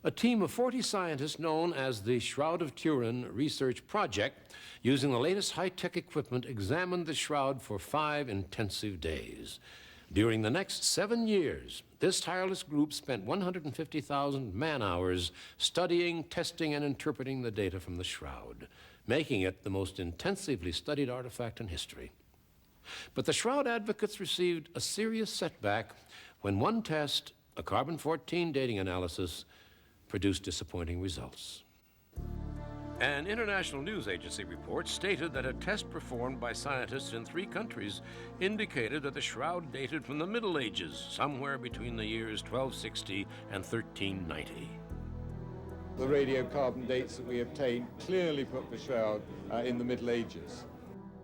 a team of 40 scientists known as the Shroud of Turin Research Project, using the latest high-tech equipment, examined the shroud for 5 intensive days. During the next 7 years, this tireless group spent 150,000 man-hours studying, testing, and interpreting the data from the shroud, making it the most intensively studied artifact in history. But the shroud advocates received a serious setback when one test, a carbon-14 dating analysis, produced disappointing results. An international news agency report stated that a test performed by scientists in 3 countries indicated that the shroud dated from the Middle Ages, somewhere between the years 1260 and 1390. The radiocarbon dates that we obtained clearly put the shroud in the Middle Ages.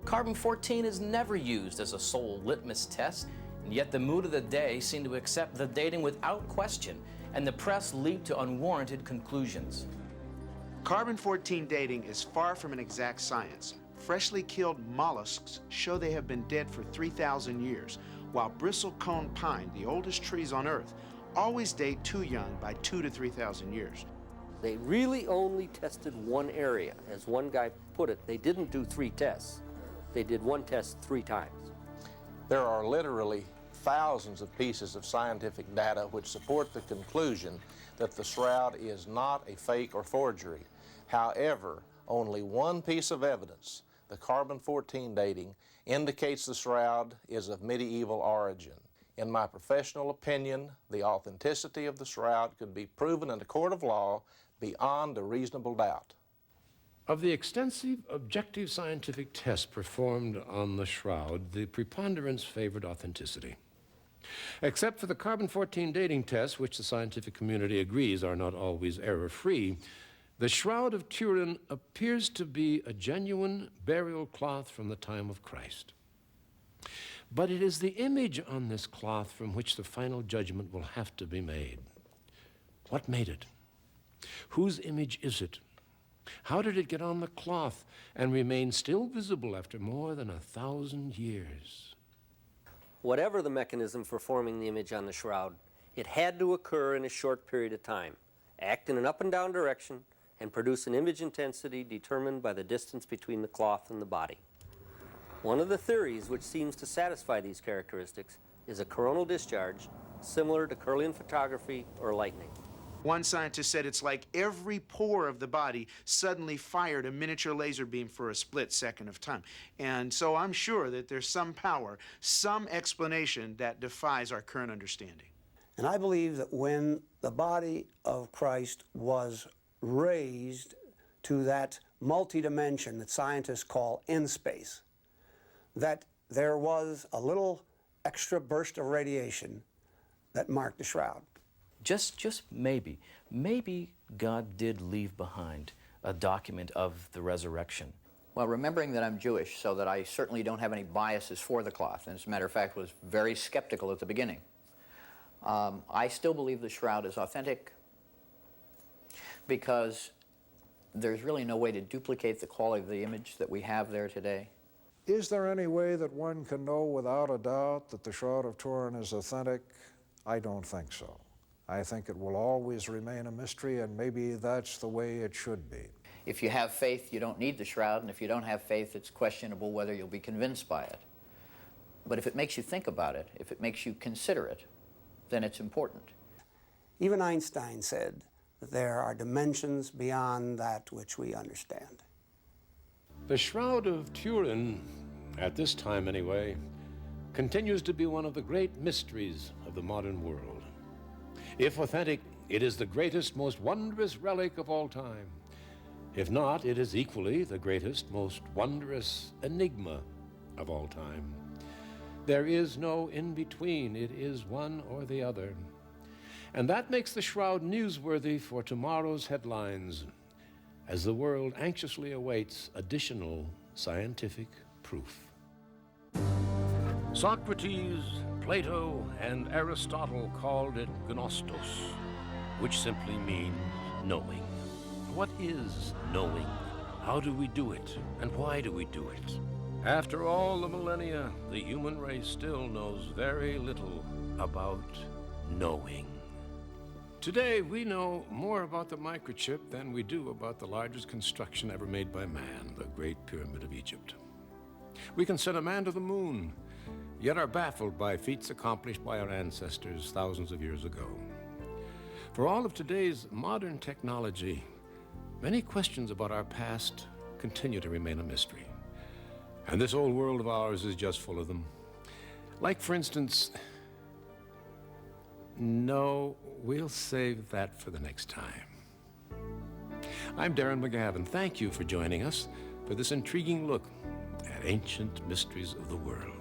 Carbon-14 is never used as a sole litmus test, and yet the mood of the day seemed to accept the dating without question, and the press leaped to unwarranted conclusions. Carbon-14 dating is far from an exact science. Freshly killed mollusks show they have been dead for 3,000 years, while bristlecone pine, the oldest trees on Earth, always date too young by 2,000 to 3,000 years. They really only tested one area. As one guy put it, they didn't do 3 tests. They did 1 test 3 times. There are literally thousands of pieces of scientific data which support the conclusion that the shroud is not a fake or forgery. However, only one piece of evidence, the carbon-14 dating, indicates the shroud is of medieval origin. In my professional opinion, the authenticity of the shroud could be proven in a court of law beyond a reasonable doubt. Of the extensive objective scientific tests performed on the shroud, the preponderance favored authenticity. Except for the carbon-14 dating tests, which the scientific community agrees are not always error-free, the Shroud of Turin appears to be a genuine burial cloth from the time of Christ. But it is the image on this cloth from which the final judgment will have to be made. What made it? Whose image is it? How did it get on the cloth and remain still visible after more than 1,000 years? Whatever the mechanism for forming the image on the shroud, it had to occur in a short period of time, act in an up and down direction, and produce an image intensity determined by the distance between the cloth and the body. One of the theories which seems to satisfy these characteristics is a coronal discharge similar to Kirlian photography or lightning. One scientist said it's like every pore of the body suddenly fired a miniature laser beam for a split second of time. And so I'm sure that there's some power, some explanation that defies our current understanding. And I believe that when the body of Christ was raised to that multi-dimension that scientists call in space, that there was a little extra burst of radiation that marked the shroud. Just maybe God did leave behind a document of the resurrection. Well, remembering that I'm Jewish, so that I certainly don't have any biases for the cloth, and as a matter of fact was very skeptical at the beginning, I still believe the shroud is authentic because there's really no way to duplicate the quality of the image that we have there today. Is there any way that one can know without a doubt that the Shroud of Turin is authentic? I don't think so. I think it will always remain a mystery, and maybe that's the way it should be. If you have faith, you don't need the shroud, and if you don't have faith, it's questionable whether you'll be convinced by it. But if it makes you think about it, if it makes you consider it, then it's important. Even Einstein said that there are dimensions beyond that which we understand. The Shroud of Turin, at this time anyway, continues to be one of the great mysteries of the modern world. If authentic, it is the greatest, most wondrous relic of all time. If not, it is equally the greatest, most wondrous enigma of all time. There is no in-between. It is one or the other. And that makes the shroud newsworthy for tomorrow's headlines, as the world anxiously awaits additional scientific proof. Socrates, Plato, and Aristotle called it gnostos, which simply means knowing. What is knowing? How do we do it? And why do we do it? After all the millennia, the human race still knows very little about knowing. Today, we know more about the microchip than we do about the largest construction ever made by man, the Great Pyramid of Egypt. We can send a man to the moon, yet are baffled by feats accomplished by our ancestors thousands of years ago. For all of today's modern technology, many questions about our past continue to remain a mystery. And this old world of ours is just full of them. Like, for instance, no, we'll save that for the next time. I'm Darren McGavin. Thank you for joining us for this intriguing look at ancient mysteries of the world.